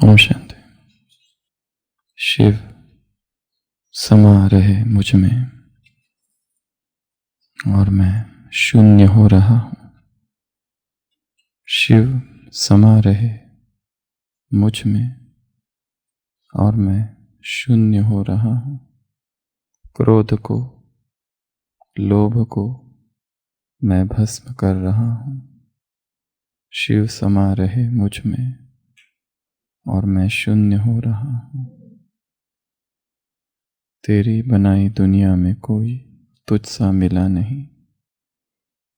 ओम शांति। शिव समा रहे मुझ में और मैं शून्य हो रहा हूँ। शिव समा रहे मुझ में और मैं शून्य हो रहा हूँ। क्रोध को, लोभ को मैं भस्म कर रहा हूँ। शिव समा रहे मुझ में और मैं शून्य हो रहा हूँ। तेरी बनाई दुनिया में कोई तुझसा मिला नहीं।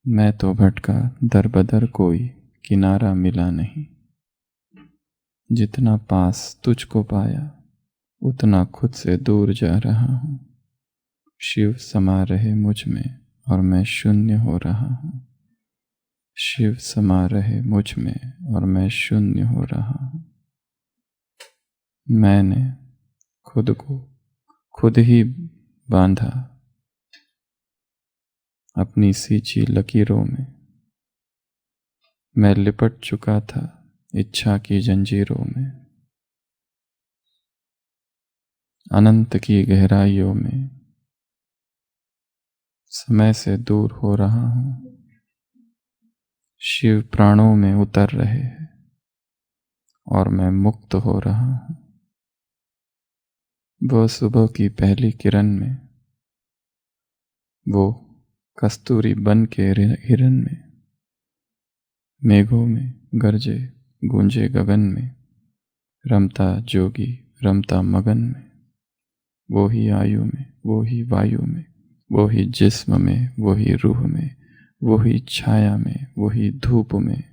मैं तो भटका दर बदर, कोई किनारा मिला नहीं। जितना पास तुझको पाया उतना खुद से दूर जा रहा हूँ। शिव समा रहे मुझ में और मैं शून्य हो रहा हूँ। शिव समा रहे मुझ में और मैं शून्य हो रहा हूँ। मैंने खुद को खुद ही बांधा अपनी सींची लकीरों में। मैं लिपट चुका था इच्छा की जंजीरों में। अनंत की गहराइयों में समय से दूर हो रहा हूँ। शिव प्राणों में उतर रहे हैं और मैं मुक्त हो रहा हूँ। वो सुबह की पहली किरण में, वो कस्तूरी बन के हिरन में, मेघों में गरजे गूंजे गगन में, रमता जोगी रमता मगन में, वो ही आयु में, वो ही वायु में, वो ही जिस्म में, वो ही रूह में, वो ही छाया में, वो ही धूप में,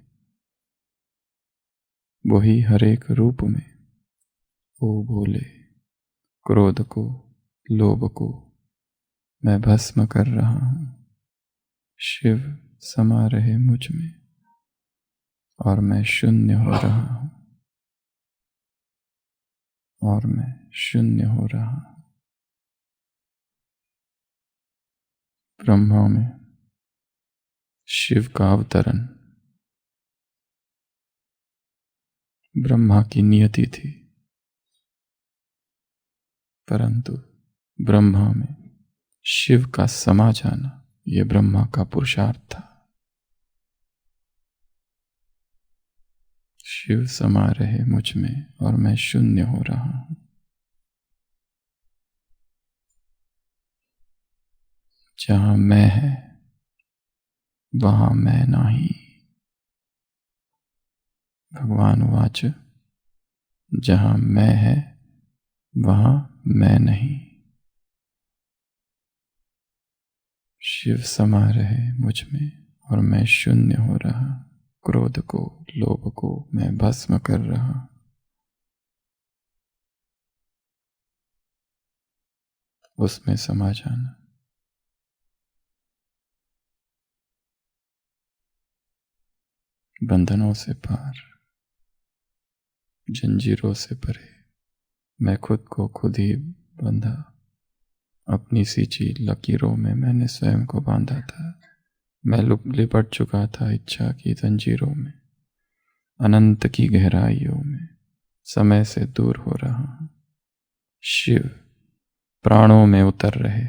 वो ही हर एक रूप में। ओ भोले, क्रोध को, लोभ को मैं भस्म कर रहा हूँ। शिव समा रहे मुझ में और मैं शून्य हो रहा हूँ। और मैं शून्य हो रहा हूँ। ब्रह्मा में शिव का अवतरण ब्रह्मा की नियति थी, परंतु ब्रह्मा में शिव का समा जाना यह ब्रह्मा का पुरुषार्थ था। शिव समा रहे मुझ में और मैं शून्य हो रहा हूँ। जहाँ मैं है वहाँ मैं नाही। भगवान वाच, जहाँ मैं है वहाँ मैं नहीं। शिव समा रहे मुझ में और मैं शून्य हो रहा। क्रोध को, लोभ को मैं भस्म कर रहा। उसमें समा जाना। बंधनों से पार, जंजीरों से परे मैं खुद को खुद ही बंधा। अपनी सींची लकीरों में मैंने स्वयं को बांधा था। मैं लिपट चुका था इच्छा की जंजीरों में। अनंत की गहराइयों में समय से दूर हो रहा हूँ। शिव प्राणों में उतर रहे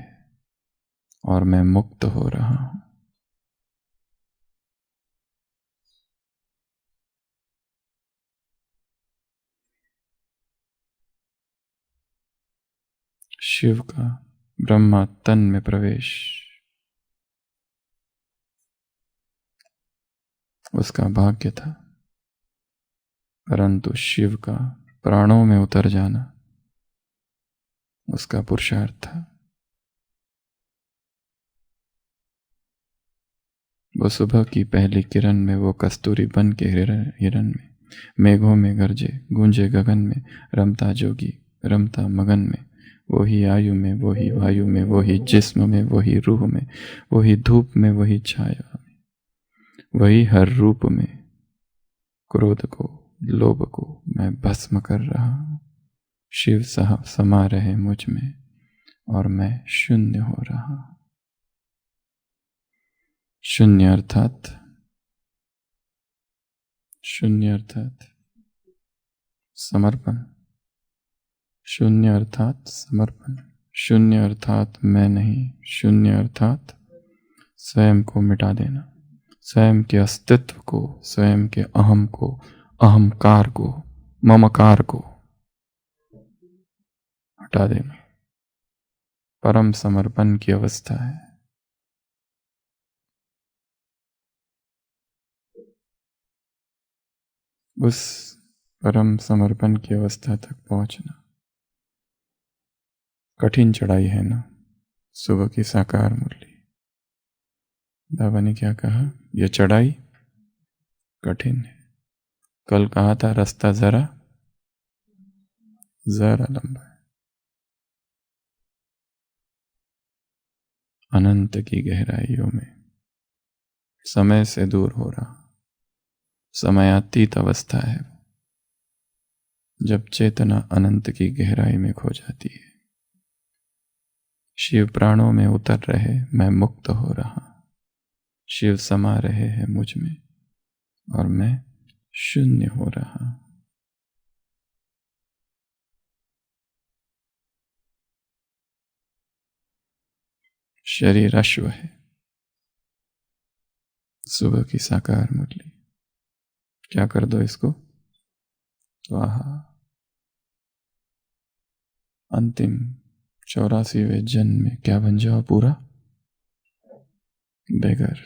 और मैं मुक्त हो रहा हूँ। शिव का ब्रह्मा तन में प्रवेश उसका भाग्य था, परंतु शिव का प्राणों में उतर जाना उसका पुरुषार्थ था। वो सुबह की पहली किरण में, वो कस्तूरी बन के हिरन में, मेघों में गरजे गूंजे गगन में, रमता जोगी रमता मगन में, वो ही आयु में, वो ही वायु में, वो ही जिस्म में, वो ही रूह में, वो ही धूप में, वही छाया में, वही हर रूप में। क्रोध को, लोभ को मैं भस्म कर रहा हूँ। शिव समा रहे मुझ में और मैं शून्य हो रहा हूँ। शून्य अर्थात समर्पण। शून्य अर्थात समर्पण। शून्य अर्थात मैं नहीं, शून्य अर्थात स्वयं को मिटा देना, स्वयं के अस्तित्व को, स्वयं के अहम को, अहंकार को, ममकार को हटा देना परम समर्पण की अवस्था है। उस परम समर्पण की अवस्था तक पहुंचना कठिन चढ़ाई है ना। सुबह की साकार मुरली बाबा ने क्या कहा, यह चढ़ाई कठिन है। कल कहा था रास्ता जरा लंबा है। अनंत की गहराइयों में समय से दूर हो रहा, समयातीत अवस्था है जब चेतना अनंत की गहराई में खो जाती है। शिव प्राणों में उतर रहे, मैं मुक्त हो रहा। शिव समा रहे हैं मुझ में और मैं शून्य हो रहा। शरीर अश्व है। सुबह की साकार मुरली क्या कर दो इसको, वाह। अंतिम 84वें जन्म में क्या बन जाओ, पूरा बेगर।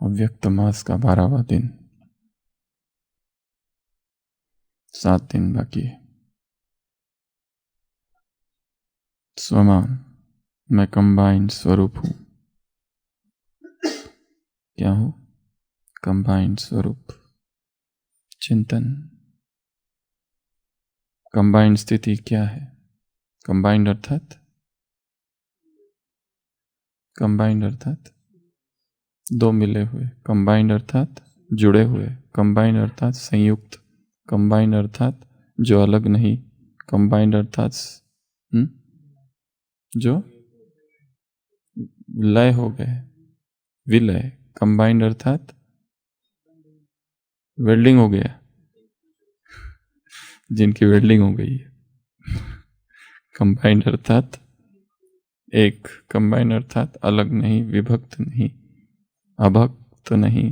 अव्यक्त मास का 12वां दिन, 7 दिन बाकी है। स्वमान, मैं कंबाइंड स्वरूप हूं। क्या हूं, कंबाइंड स्वरूप। चिंतन, कंबाइंड स्थिति क्या है। कंबाइंड अर्थात दो मिले हुए, कंबाइंड अर्थात जुड़े हुए, कंबाइंड अर्थात संयुक्त, कंबाइंड अर्थात जो अलग नहीं, कंबाइंड अर्थात जो लय हो गए, विलय। कंबाइंड अर्थात वेल्डिंग हो गया, जिनकी वेल्डिंग हो गई है। कंबाइंड अर्थात एक, कंबाइंड अर्थात अलग नहीं, विभक्त नहीं, अभक्त नहीं,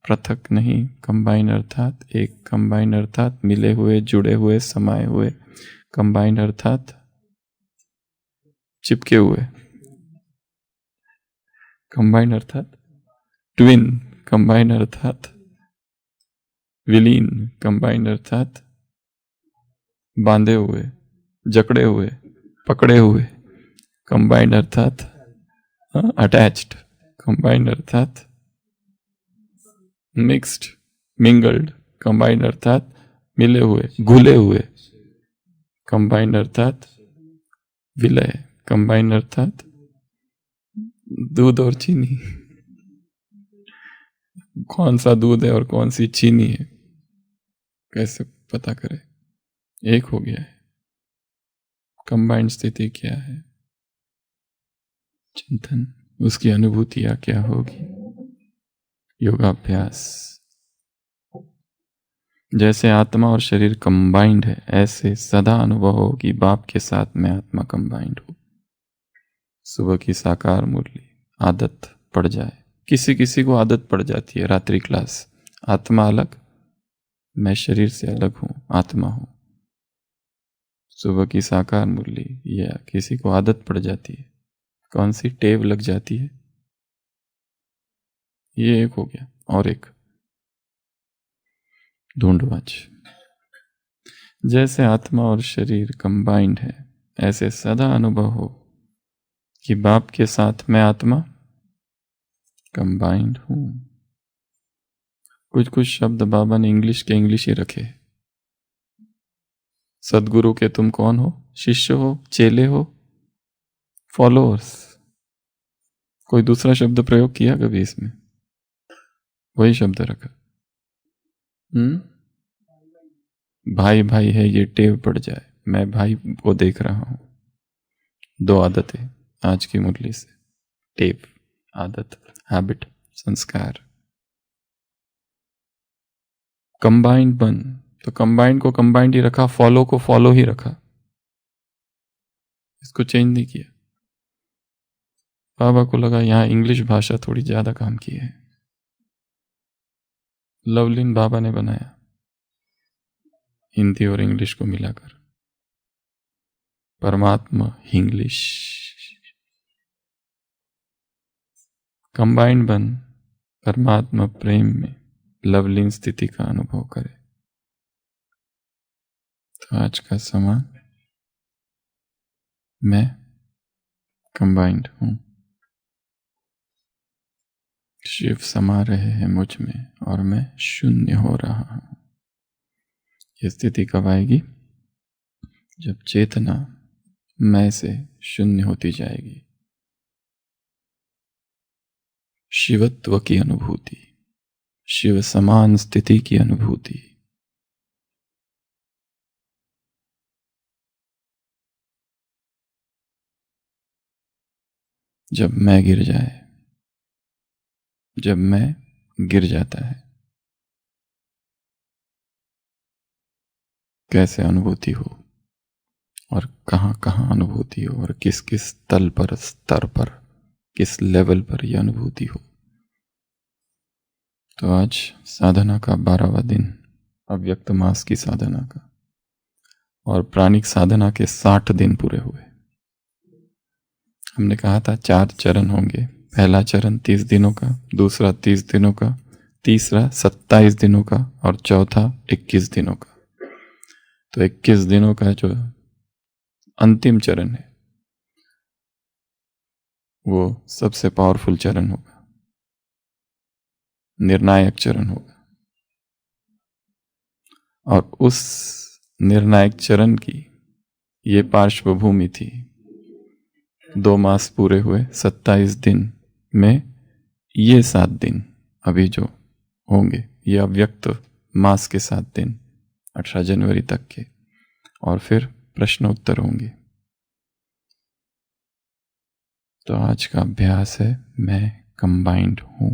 पृथक नहीं। कंबाइंड अर्थात एक, कंबाइंड अर्थात मिले हुए, जुड़े हुए, समाये हुए। कंबाइंड अर्थात चिपके हुए। कंबाइंड अर्थात ट्विन। कंबाइंड अर्थात विलीन। कंबाइंड अर्थात बांधे हुए, जकड़े हुए, पकड़े हुए। कंबाइंड अर्थात अटैच्ड। कंबाइंड अर्थात मिक्स्ड, मिंगल्ड। कंबाइंड अर्थात मिले हुए, घुले हुए। कंबाइंड अर्थात विलय। कंबाइंड अर्थात दूध और चीनी। कौन सा दूध है और कौन सी चीनी है, कैसे पता करें। एक हो गया है। कंबाइंड स्थिति क्या है, चिंतन, उसकी अनुभूतियां क्या होगी। योगाभ्यास। जैसे आत्मा और शरीर कंबाइंड है, ऐसे सदा अनुभव हो कि बाप के साथ में आत्मा कंबाइंड हो। सुबह की साकार मुरली आदत पड़ जाए। किसी किसी को आदत पड़ जाती है, रात्रि क्लास, आत्मा अलग, मैं शरीर से अलग हूं, आत्मा हूं। सुबह की साकार मुरली, या किसी को आदत पड़ जाती है, कौन सी टेव लग जाती है। ये एक हो गया। और एक ढूंढवाच। जैसे आत्मा और शरीर कंबाइंड है, ऐसे सदा अनुभव हो कि बाप के साथ मैं आत्मा कंबाइंड हूं। कुछ कुछ शब्द बाबा ने इंग्लिश के इंग्लिश ही रखे। सदगुरु के तुम कौन हो, शिष्य हो, चेले हो, फॉलोअर्स। कोई दूसरा शब्द प्रयोग किया कभी इसमें, वही शब्द रखा। भाई भाई है, ये टेव पड़ जाए, मैं भाई को देख रहा हूं। दो आदतें आज की मुरली से। टेप, आदत, हैबिट, संस्कार। कंबाइंड बन, तो कंबाइंड को कंबाइंड ही रखा, फॉलो को फॉलो ही रखा, इसको चेंज नहीं किया। बाबा को लगा यहाँ इंग्लिश भाषा थोड़ी ज्यादा काम की है, लवलिन बाबा ने बनाया हिंदी और इंग्लिश को मिलाकर, परमात्मा इंग्लिश। कंबाइंड बन, परमात्मा प्रेम में लवलीन स्थिति का अनुभव करे। तो आज का समय मैं कंबाइंड हूं, शिव समा रहे हैं मुझ में और मैं शून्य हो रहा हूं। यह स्थिति कब आएगी? जब चेतना मैं से शून्य होती जाएगी। शिवत्व की अनुभूति, शिव समान स्थिति की अनुभूति। जब मैं गिर जाए, जब मैं गिर जाता है, कैसे अनुभूति हो और कहाँ कहाँ अनुभूति हो और किस किस तल पर, स्तर पर, किस लेवल पर यह अनुभूति हो। तो आज साधना का 12वां दिन, अव्यक्त मास की साधना का, और प्राणिक साधना के 60 दिन पूरे हुए। हमने कहा था 4 चरण होंगे। पहला चरण 30 दिनों का, दूसरा 30 दिनों का, तीसरा 27 दिनों का और चौथा 21 दिनों का। तो 21 दिनों का जो अंतिम चरण है वो सबसे पावरफुल चरण होगा, निर्णायक चरण होगा। और उस निर्णायक चरण की ये पार्श्वभूमि थी। 2 मास पूरे हुए, 27 दिन में ये 7 दिन अभी जो होंगे ये अव्यक्त मास के 7 दिन 18 जनवरी तक के, और फिर प्रश्न उत्तर होंगे। तो आज का अभ्यास है मैं कंबाइंड हूं,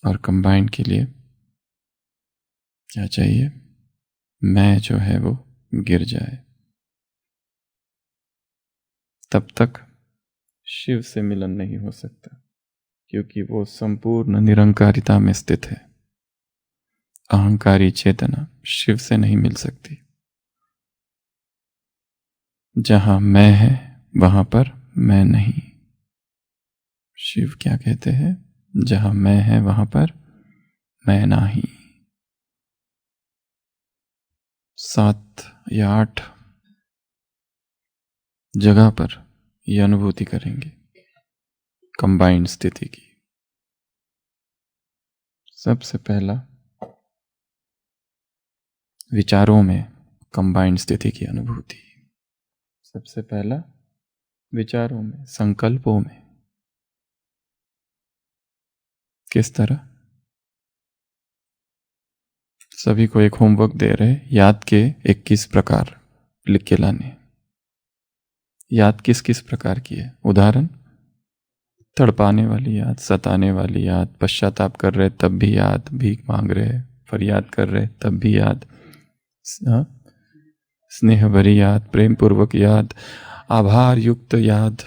और कंबाइंड के लिए क्या चाहिए? मैं जो है वो गिर जाए, तब तक शिव से मिलन नहीं हो सकता, क्योंकि वो संपूर्ण निरंकारिता में स्थित है। अहंकारी चेतना शिव से नहीं मिल सकती। जहां मैं है वहां पर मैं नहीं। शिव क्या कहते हैं? जहां मैं है वहां पर मैं नहीं। 7 या 8 जगह पर यह अनुभूति करेंगे कंबाइंड स्थिति की। सबसे पहला विचारों में कंबाइंड स्थिति की अनुभूति। सबसे पहला विचारों में, संकल्पों में। किस तरह? सभी को एक होमवर्क दे रहे, याद के 21 प्रकार लिख के लाने। याद किस किस प्रकार की है? उदाहरण, तड़पाने वाली याद, सताने वाली याद, पश्चाताप कर रहे तब भी याद, भीख मांग रहे, फरियाद कर रहे तब भी याद, स्नेह भरी याद, प्रेम पूर्वक याद, आभार युक्त याद।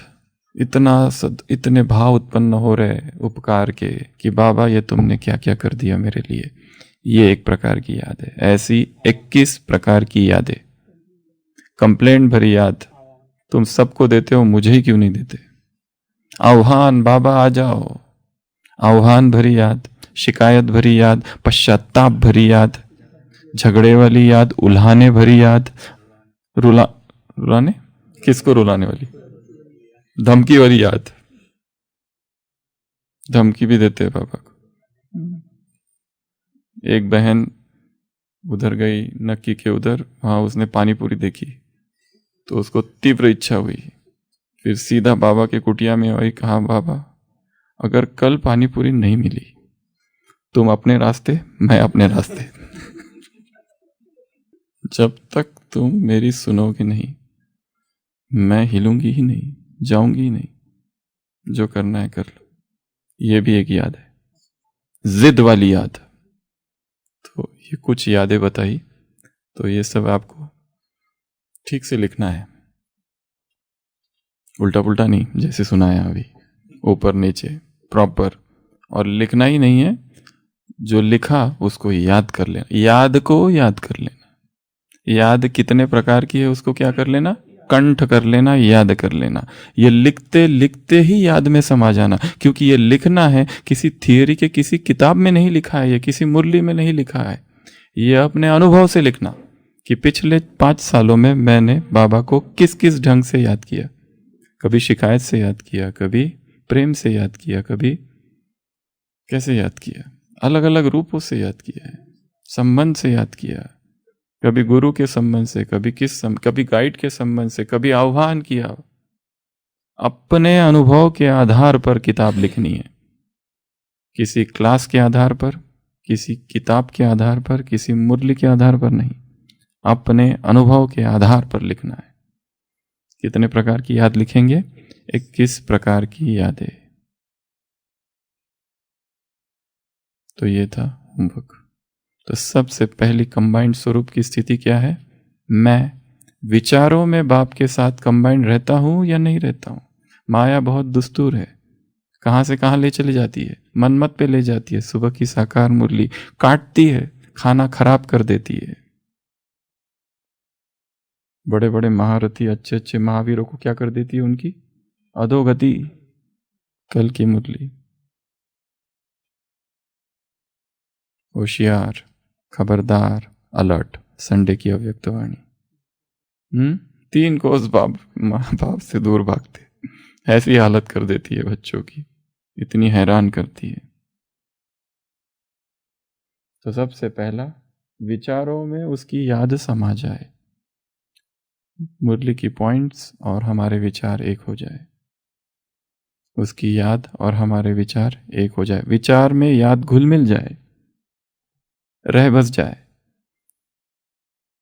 इतने भाव उत्पन्न हो रहे उपकार के कि बाबा ये तुमने क्या क्या कर दिया मेरे लिए। ये एक प्रकार की याद है। ऐसी 21 प्रकार की यादें। कंप्लेंट भरी याद, तुम सबको देते हो, मुझे ही क्यों नहीं देते। आह्वान, बाबा आ जाओ। आह्वान भरी याद, शिकायत भरी याद, पश्चाताप भरी याद, झगड़े वाली याद, उल्हाने भरी याद, रुलाने, किसको रुलाने वाली? धमकी वाली याद, धमकी भी देते हैं बाबा को। एक बहन उधर गई, नक्की के उधर, वहां उसने पानी पूरी देखी तो उसको तीव्र इच्छा हुई, फिर सीधा बाबा के कुटिया में आई, कहा बाबा अगर कल पानी पूरी नहीं मिली, तुम अपने रास्ते, मैं अपने रास्ते। जब तक तुम मेरी सुनोगे नहीं, मैं हिलूंगी ही नहीं, जाऊंगी नहीं, जो करना है कर लो। ये भी एक याद है, जिद वाली याद। तो ये कुछ यादें बताई, तो ये सब आपको ठीक से लिखना है, उल्टा पुल्टा नहीं जैसे सुनाया अभी, ऊपर नीचे प्रॉपर। और लिखना ही नहीं है, जो लिखा उसको याद कर लेना, याद को याद कर लेना। याद कितने प्रकार की है उसको क्या कर लेना, कंठ कर लेना, याद कर लेना। ये लिखते लिखते ही याद में समा जाना, क्योंकि ये लिखना है किसी थियरी के किसी किताब में नहीं लिखा है, ये किसी मुरली में नहीं लिखा है, ये अपने अनुभव से लिखना कि पिछले 5 सालों में मैंने बाबा को किस किस ढंग से याद किया। कभी शिकायत से याद किया, कभी प्रेम से याद किया, कभी कैसे याद किया, अलग अलग रूपों से याद किया है, संबंध से याद किया, कभी गुरु के संबंध से, कभी कभी गाइड के संबंध से, कभी आह्वान किया। अपने अनुभव के आधार पर किताब लिखनी है, किसी क्लास के आधार पर, किसी किताब के आधार पर, किसी मुरली के आधार पर नहीं, अपने अनुभव के आधार पर लिखना है। कितने प्रकार की याद लिखेंगे, 21 प्रकार की यादें। तो ये था होमवर्क। तो सबसे पहली कंबाइंड स्वरूप की स्थिति क्या है, मैं विचारों में बाप के साथ कंबाइंड रहता हूं या नहीं रहता हूं। माया बहुत दुस्तूर है, कहां से कहां ले चली जाती है, मनमत पे ले जाती है। सुबह की साकार मुरली काटती है, खाना खराब कर देती है। बड़े बड़े महारथी, अच्छे अच्छे महावीरों को क्या कर देती है, उनकी अधोगति। कल की मुरली होशियार, खबरदार, अलर्ट, संडे की अव्यक्तवाणी। 3 कोस बाप माँ बाप से दूर भागते, ऐसी हालत कर देती है बच्चों की, इतनी हैरान करती है। तो सबसे पहला, विचारों में उसकी याद समा जाए, मुरली की पॉइंट्स और हमारे विचार एक हो जाए, उसकी याद और हमारे विचार एक हो जाए, विचार में याद घुल मिल जाए, रह बस जाए।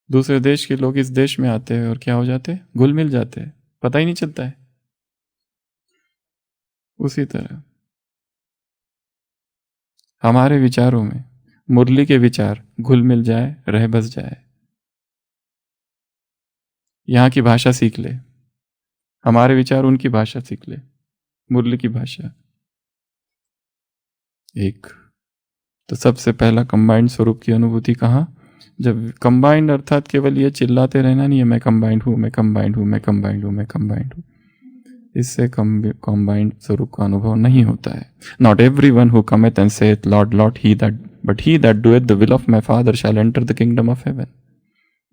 दूसरे देश के लोग इस देश में आते हैं और क्या हो जाते हैं, घुल मिल जाते हैं, पता ही नहीं चलता है। उसी तरह हमारे विचारों में मुरली के विचार घुल मिल जाए, रह बस जाए। यहाँ की भाषा सीख ले, हमारे विचार उनकी भाषा सीख ले, मुरली की भाषा एक। तो सबसे पहला कंबाइंड स्वरूप की अनुभूति कहाँ, जब कंबाइंड अर्थात केवल ये चिल्लाते रहना नहीं है, मैं कंबाइंड हूँ, मैं कंबाइंड हूँ, मैं कंबाइंड हूँ, मैं कंबाइंड हूँ। इससे कंबाइंड स्वरूप का अनुभव नहीं होता है। Not every one who cometh and saith lord lord he that but he that doeth the will of my father shall enter the kingdom of heaven.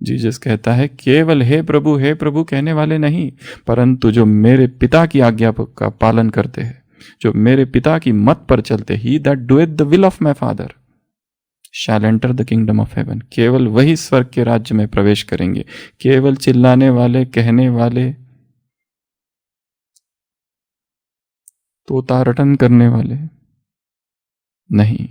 Jesus कहता है केवल हे प्रभु कहने वाले नहीं, परंतु जो मेरे पिता की आज्ञा का पालन करते हैं, जो मेरे पिता की मत पर चलते, he that doeth the will of my father shall enter the kingdom of heaven, केवल वही स्वर्ग के राज्य में प्रवेश करेंगे। केवल चिल्लाने वाले, कहने वाले, तोता रटन करने वाले नहीं।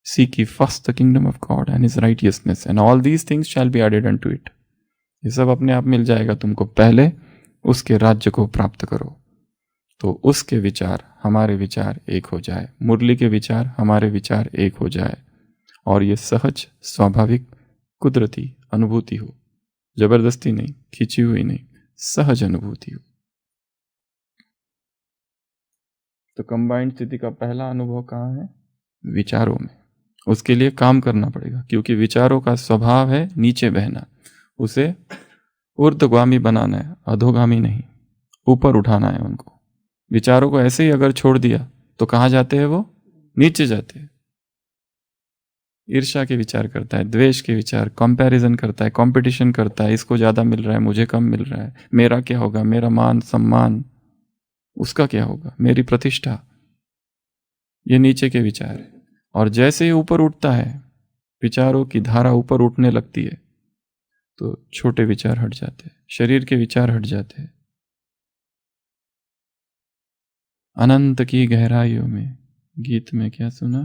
Seek ye first the kingdom of God and his righteousness and all these things shall be added unto it. ये सब अपने आप मिल जाएगा तुमको, पहले उसके राज्य को प्राप्त करो। तो उसके विचार हमारे विचार एक हो जाए, मुरली के विचार हमारे विचार एक हो जाए, और ये सहज, स्वाभाविक, कुदरती अनुभूति हो, जबरदस्ती नहीं, खींची हुई नहीं, सहज अनुभूति हो। तो कंबाइंड स्थिति का पहला अनुभव कहाँ है, विचारों में। उसके लिए काम करना पड़ेगा, क्योंकि विचारों का स्वभाव है नीचे बहना, उसे ऊर्ध्वगामी बनाना है, अधोगामी नहीं, ऊपर उठाना है उनको। विचारों को ऐसे ही अगर छोड़ दिया तो कहाँ जाते हैं वो, नीचे जाते हैं। ईर्ष्या के विचार करता है, द्वेष के विचार, कंपैरिजन करता है, कंपटीशन करता है, इसको ज़्यादा मिल रहा है, मुझे कम मिल रहा है, मेरा क्या होगा, मेरा मान सम्मान, उसका क्या होगा, मेरी प्रतिष्ठा, ये नीचे के विचार है। और जैसे ही ऊपर उठता है, विचारों की धारा ऊपर उठने लगती है, तो छोटे विचार हट जाते हैं, शरीर के विचार हट जाते हैं। अनंत की गहराइयों में, गीत में क्या सुना,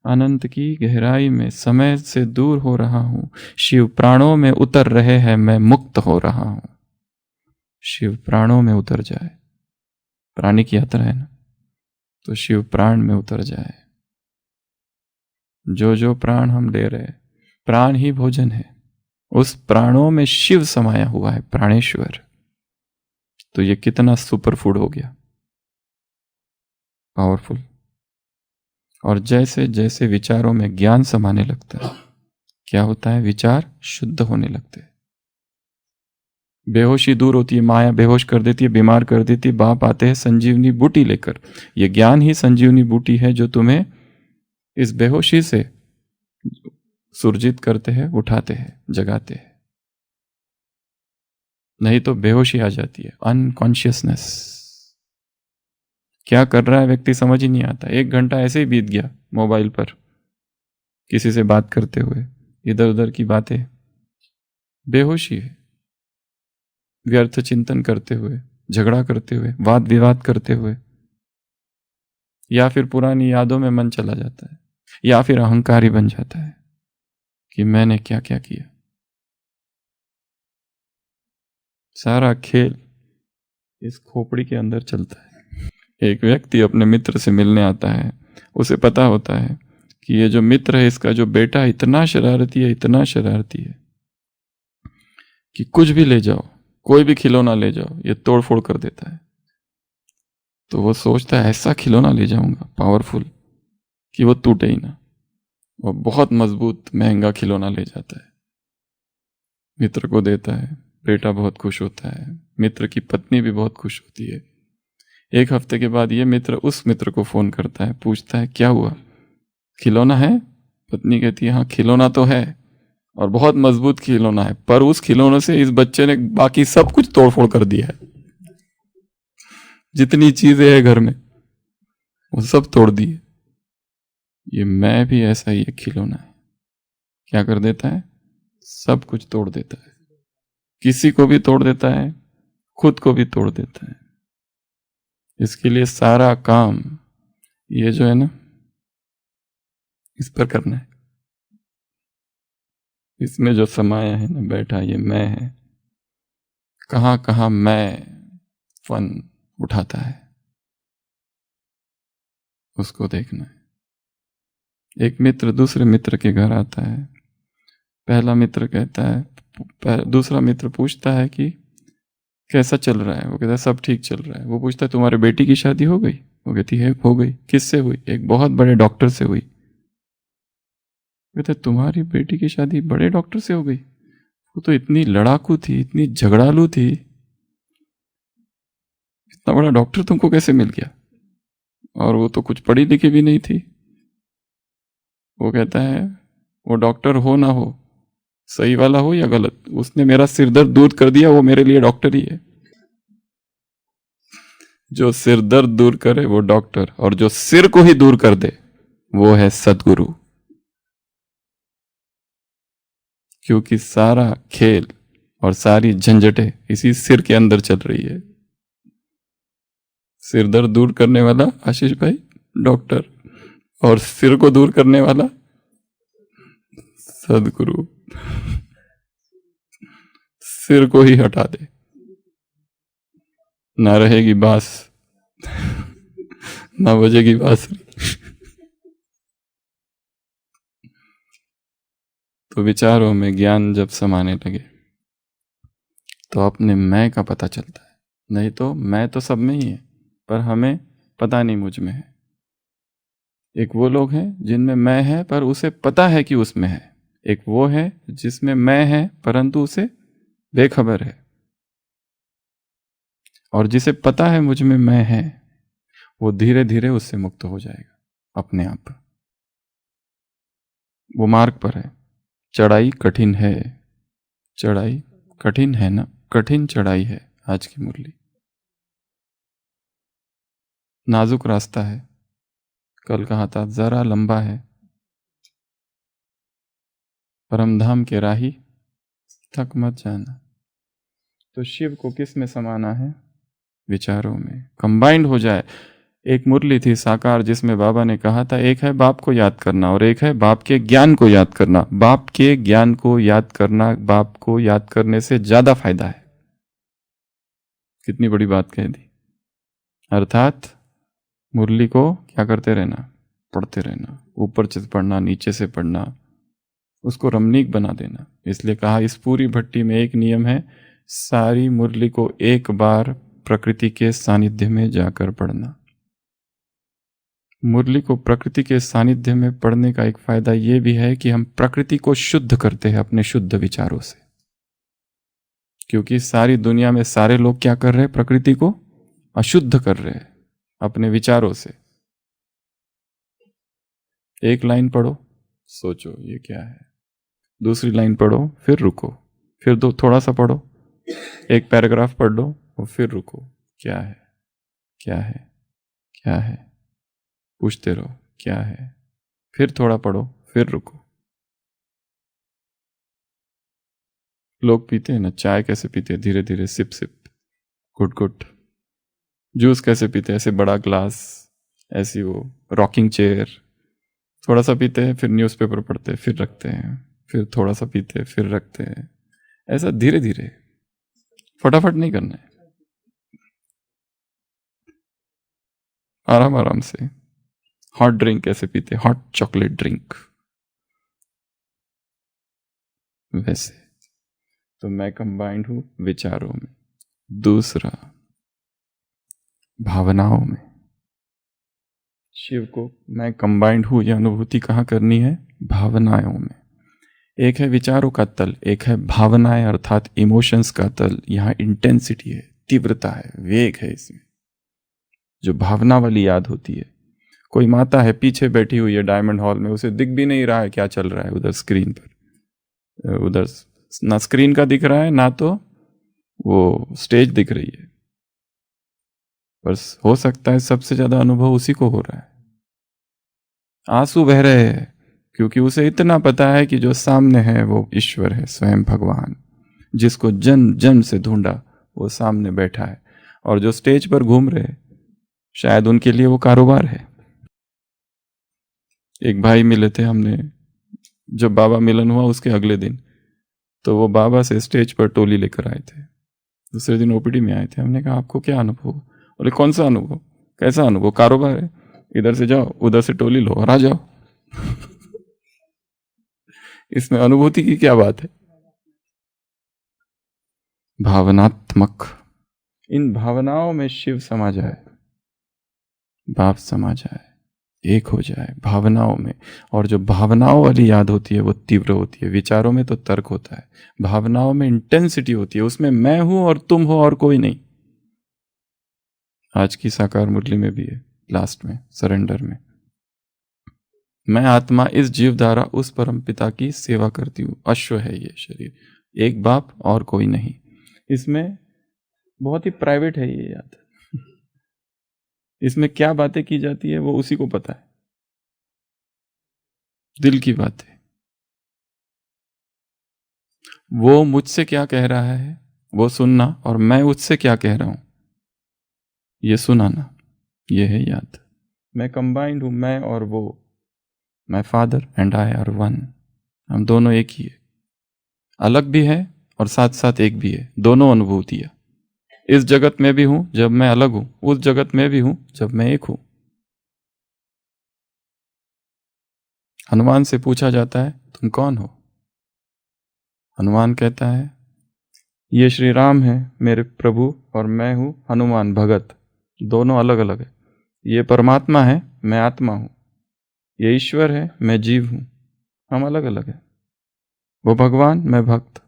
अनंत की गहराई में समय से दूर हो रहा हूं, शिव प्राणों में उतर रहे हैं, मैं मुक्त हो रहा हूं। शिव प्राणों में उतर जाए। प्राणी की यात्रा है ना, तो शिव प्राण में उतर जाए। जो जो प्राण हम ले रहे, प्राण ही भोजन है, उस प्राणों में शिव समाया हुआ है, प्राणेश्वर। तो ये कितना सुपर फूड हो गया, पावरफुल। और जैसे जैसे विचारों में ज्ञान समाने लगता है, क्या होता है, विचार शुद्ध होने लगते हैं। बेहोशी दूर होती है, माया बेहोश कर देती है, बीमार कर देती है। बाप आते हैं संजीवनी बूटी लेकर। ये ज्ञान ही संजीवनी बूटी है जो तुम्हें इस बेहोशी से सुरजित करते हैं, उठाते हैं, जगाते हैं। नहीं तो बेहोशी आ जाती है, अनकॉन्शियसनेस। क्या कर रहा है व्यक्ति समझ ही नहीं आता। 1 घंटा ऐसे ही बीत गया मोबाइल पर, किसी से बात करते हुए, इधर उधर की बातें, बेहोशी है। व्यर्थ चिंतन करते हुए, झगड़ा करते हुए, वाद विवाद करते हुए, या फिर पुरानी यादों में मन चला जाता है, या फिर अहंकारी बन जाता है कि मैंने क्या क्या किया। सारा खेल इस खोपड़ी के अंदर चलता है। एक व्यक्ति अपने मित्र से मिलने आता है, उसे पता होता है कि ये जो मित्र है इसका जो बेटा इतना शरारती है, इतना शरारती है कि कुछ भी ले जाओ, कोई भी खिलौना ले जाओ, ये तोड़ फोड़ कर देता है। तो वो सोचता है ऐसा खिलौना ले जाऊंगा पावरफुल कि वो टूटे ही ना। वो बहुत मजबूत महंगा खिलौना ले जाता है, मित्र को देता है। बेटा बहुत खुश होता है, मित्र की पत्नी भी बहुत खुश होती है। 1 हफ्ते के बाद ये मित्र उस मित्र को फोन करता है, पूछता है क्या हुआ, खिलौना है? पत्नी कहती है हाँ खिलौना तो है, और बहुत मजबूत खिलौना है, पर उस खिलौने से इस बच्चे ने बाकी सब कुछ तोड़फोड़ कर दिया है। जितनी चीजें हैं घर में वो सब तोड़ दी है। ये मैं भी ऐसा ही एक खिलौना है, क्या कर देता है, सब कुछ तोड़ देता है। किसी को भी तोड़ देता है, खुद को भी तोड़ देता है। इसके लिए सारा काम ये जो है ना, इस पर करना है। इसमें जो समाया है ना बैठा, ये मैं है। कहां कहां मैं फन उठाता है, उसको देखना है। एक मित्र दूसरे मित्र के घर आता है। पहला मित्र कहता है, दूसरा मित्र पूछता है कि कैसा चल रहा है? वो कहता है सब ठीक चल रहा है। वो पूछता है तुम्हारे बेटी की शादी हो गई? वो कहती है हो गई। किससे हुई? एक बहुत बड़े डॉक्टर से हुई। कहते तुम्हारी बेटी की शादी बड़े डॉक्टर से हो गई? वो तो इतनी लड़ाकू थी, इतनी झगड़ालू थी, इतना बड़ा डॉक्टर तुमको कैसे मिल गया? और वो तो कुछ पढ़ी लिखी भी नहीं थी। वो कहता है वो डॉक्टर हो ना हो, सही वाला हो या गलत, उसने मेरा सिर दर्द दूर कर दिया, वो मेरे लिए डॉक्टर ही है। जो सिर दर्द दूर करे वो डॉक्टर, और जो सिर को ही दूर कर दे वो है सदगुरु। क्योंकि सारा खेल और सारी झंझटें इसी सिर के अंदर चल रही है। सिर दर्द दूर करने वाला आशीष भाई डॉक्टर, और सिर को दूर करने वाला सदगुरु। सिर को ही हटा दे, ना रहेगी बांस, ना बजेगी बांसुरी। तो विचारों में ज्ञान जब समाने लगे तो अपने मैं का पता चलता है। नहीं तो मैं तो सब में ही है, पर हमें पता नहीं मुझ में है। एक वो लोग हैं जिनमें मैं है पर उसे पता है कि उसमें है। एक वो है जिसमें मैं है परंतु उसे बेखबर है। और जिसे पता है मुझ में मैं है, वो धीरे धीरे उससे मुक्त हो जाएगा अपने आप। वो मार्ग पर है। चढ़ाई कठिन है, चढ़ाई कठिन है ना, कठिन चढ़ाई है आज की मुरली। नाजुक रास्ता है, कल कहा था जरा लंबा है। परमधाम के राही थक मत जाना। तो शिव को किस में समाना है? विचारों में कंबाइंड हो जाए। एक मुरली थी साकार जिसमें बाबा ने कहा था एक है बाप को याद करना और एक है बाप के ज्ञान को याद करना। बाप के ज्ञान को याद करना, बाप को याद करने से ज्यादा फायदा है। कितनी बड़ी बात कह दी। अर्थात मुरली को क्या करते रहना, पढ़ते रहना, ऊपर से पढ़ना, नीचे से पढ़ना, उसको रमणीक बना देना। इसलिए कहा इस पूरी भट्टी में एक नियम है, सारी मुरली को एक बार प्रकृति के सानिध्य में जाकर पढ़ना। मुरली को प्रकृति के सानिध्य में पढ़ने का एक फायदा यह भी है कि हम प्रकृति को शुद्ध करते हैं अपने शुद्ध विचारों से। क्योंकि सारी दुनिया में सारे लोग क्या कर रहे हैं, प्रकृति को अशुद्ध कर रहे हैं अपने विचारों से। एक लाइन पढ़ो, सोचो ये क्या है, दूसरी लाइन पढ़ो, फिर रुको, फिर दो थोड़ा सा पढ़ो, एक पैराग्राफ पढ़ लो और फिर रुको, क्या है, क्या है, क्या है, पूछते रहो क्या है, फिर थोड़ा पढ़ो, फिर रुको। लोग पीते हैं ना चाय, कैसे पीते हैं, धीरे धीरे, सिप सिप, घुट घुट। जूस कैसे पीते हैं, ऐसे बड़ा ग्लास, ऐसी वो रॉकिंग चेयर, थोड़ा सा पीते हैं, फिर न्यूज़पेपर पढ़ते हैं, फिर रखते हैं, फिर थोड़ा सा पीते हैं, फिर रखते हैं। ऐसा धीरे धीरे, फटाफट नहीं करना है, आराम आराम से। हॉट ड्रिंक कैसे पीते हैं, हॉट चॉकलेट ड्रिंक, वैसे। तो मैं कंबाइंड हूं विचारों में। दूसरा, भावनाओं में। शिव को मैं कंबाइंड हूं, यह अनुभूति कहाँ करनी है, भावनाओं में। एक है विचारों का तल, एक है भावनाएं अर्थात इमोशंस का तल। यहाँ इंटेंसिटी है, तीव्रता है, वेग है इसमें, जो भावना वाली याद होती है। कोई माता है पीछे बैठी हुई है डायमंड हॉल में, उसे दिख भी नहीं रहा है क्या चल रहा है उधर स्क्रीन पर, उधर ना स्क्रीन का दिख रहा है ना तो वो स्टेज दिख रही है, बस हो सकता है सबसे ज्यादा अनुभव उसी को हो रहा है। आंसू बह रहे हैं क्योंकि उसे इतना पता है कि जो सामने है वो ईश्वर है, स्वयं भगवान, जिसको जन्म जन्म से ढूंढा वो सामने बैठा है। और जो स्टेज पर घूम रहे शायद उनके लिए वो कारोबार है। एक भाई मिले थे हमने, जब बाबा मिलन हुआ उसके अगले दिन, तो वो बाबा से स्टेज पर टोली लेकर आए थे। दूसरे दिन ओपीडी में आए थे। हमने कहा आपको क्या अनुभव? बोले कौन सा अनुभव, कैसा अनुभव? कारोबार है, इधर से जाओ उधर से टोली लो और आ जाओ। इसमें अनुभूति की क्या बात है? भावनात्मक, इन भावनाओं में शिव समा जाए, बाप समा जाए, एक हो जाए भावनाओं में। और जो भावनाओं वाली याद होती है वो तीव्र होती है। विचारों में तो तर्क होता है, भावनाओं में इंटेंसिटी होती है, उसमें मैं हूं और तुम हो और कोई नहीं। आज की साकार मुरली में भी है, लास्ट में सरेंडर में, मैं आत्मा इस जीव द्वारा उस परम पिता की सेवा करती हूँ। अश्व है ये शरीर, एक बाप और कोई नहीं। इसमें बहुत ही प्राइवेट है ये याद। इसमें क्या बातें की जाती है वो उसी को पता है, दिल की बातें। वो मुझसे क्या कह रहा है वो सुनना, और मैं उससे क्या कह रहा हूं ये सुनाना, ये है याद। मैं कंबाइंड हूं, मैं और वो, my father and I R one. हम दोनों एक ही है, अलग भी है और साथ साथ एक भी है, दोनों अनुभूतियां। इस जगत में भी हूं जब मैं अलग हूं, उस जगत में भी हूं जब मैं एक हूं। हनुमान से पूछा जाता है तुम कौन हो? हनुमान कहता है ये श्री राम है मेरे प्रभु और मैं हूं हनुमान भगत। दोनों अलग अलग है। ये परमात्मा है, मैं आत्मा हूं। ये ईश्वर है, मैं जीव हूं। हम अलग अलग है, वो भगवान, मैं भक्त।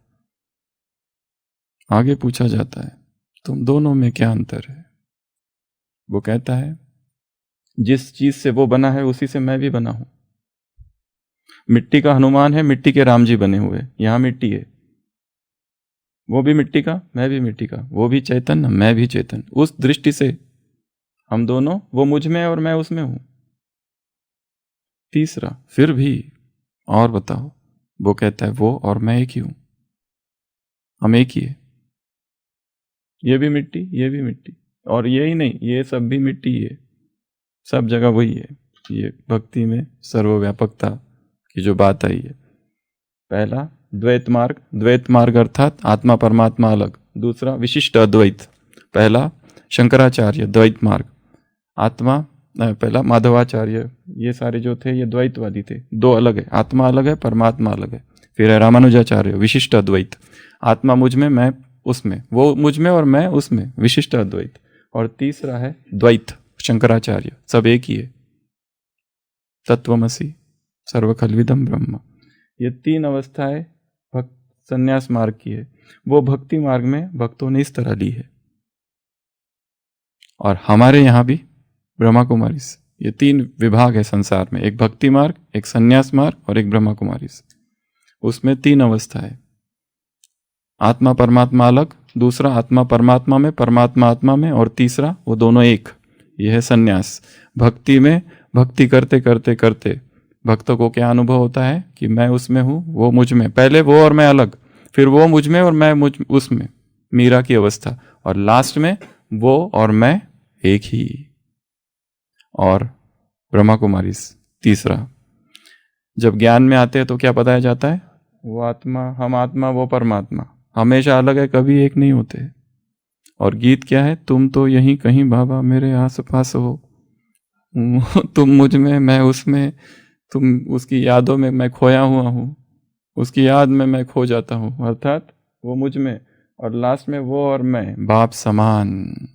आगे पूछा जाता है तुम दोनों में क्या अंतर है? वो कहता है जिस चीज से वो बना है उसी से मैं भी बना हूं। मिट्टी का हनुमान है, मिट्टी के राम जी बने हुए, यहां मिट्टी है, वो भी मिट्टी का, मैं भी मिट्टी का, वो भी चैतन्य, मैं भी चैतन्य। उस दृष्टि से हम दोनों, वो मुझ में और मैं उसमें हूं। तीसरा, फिर भी और बताओ? वो कहता है वो और मैं एक ही हूं, हम एक ही है। ये भी मिट्टी, ये भी मिट्टी, और ये ही नहीं, ये सब भी मिट्टी है, सब जगह वही है। ये भक्ति में सर्वव्यापकता की जो बात आई है। पहला द्वैत मार्ग, द्वैत मार्ग अर्थात आत्मा परमात्मा अलग। दूसरा विशिष्ट अद्वैत, पहला शंकराचार्य द्वैत मार्ग, आत्मा पहला माधवाचार्य, ये सारे जो थे ये द्वैतवादी थे, दो अलग है, आत्मा अलग है परमात्मा अलग है। फिर है रामानुजाचार्य विशिष्ट अद्वैत, आत्मा मुझ में मैं उसमें, वो मुझ में और मैं उसमें, विशिष्ट अद्वैत। और तीसरा है द्वैत शंकराचार्य, सब एक ही है, तत्वमसि सर्वखलविदं ब्रह्म। ये तीन अवस्थाएं भक्त संन्यास मार्ग की है, वो भक्ति मार्ग में भक्तों ने इस तरह ली है। और हमारे यहाँ भी ब्रह्मा कुमारी, ये तीन विभाग है संसार में, एक भक्ति मार्ग, एक संन्यास मार्ग और एक ब्रह्मा कुमारी। उसमें तीन अवस्था है, आत्मा परमात्मा अलग, दूसरा आत्मा परमात्मा में, परमात्मा आत्मा में, और तीसरा वो दोनों एक, यह है संन्यास। भक्ति में भक्ति करते करते करते भक्तों को क्या अनुभव होता है कि मैं उसमें हूँ, वो मुझ में, पहले वो और मैं अलग, फिर वो मुझ में और मैं मुझ उसमें, मीरा की अवस्था, और लास्ट में वो और मैं एक ही। और ब्रह्मा कुमारी तीसरा, जब ज्ञान में आते हैं तो क्या बताया जाता है, वो आत्मा, हम आत्मा, वो परमात्मा हमेशा अलग है, कभी एक नहीं होते। और गीत क्या है, तुम तो यहीं कहीं बाबा मेरे आस पास हो, तुम मुझ में मैं उसमें, तुम उसकी यादों में मैं खोया हुआ हूँ, उसकी याद में मैं खो जाता हूँ, अर्थात वो मुझ में, और लास्ट में वो और मैं बाप समान।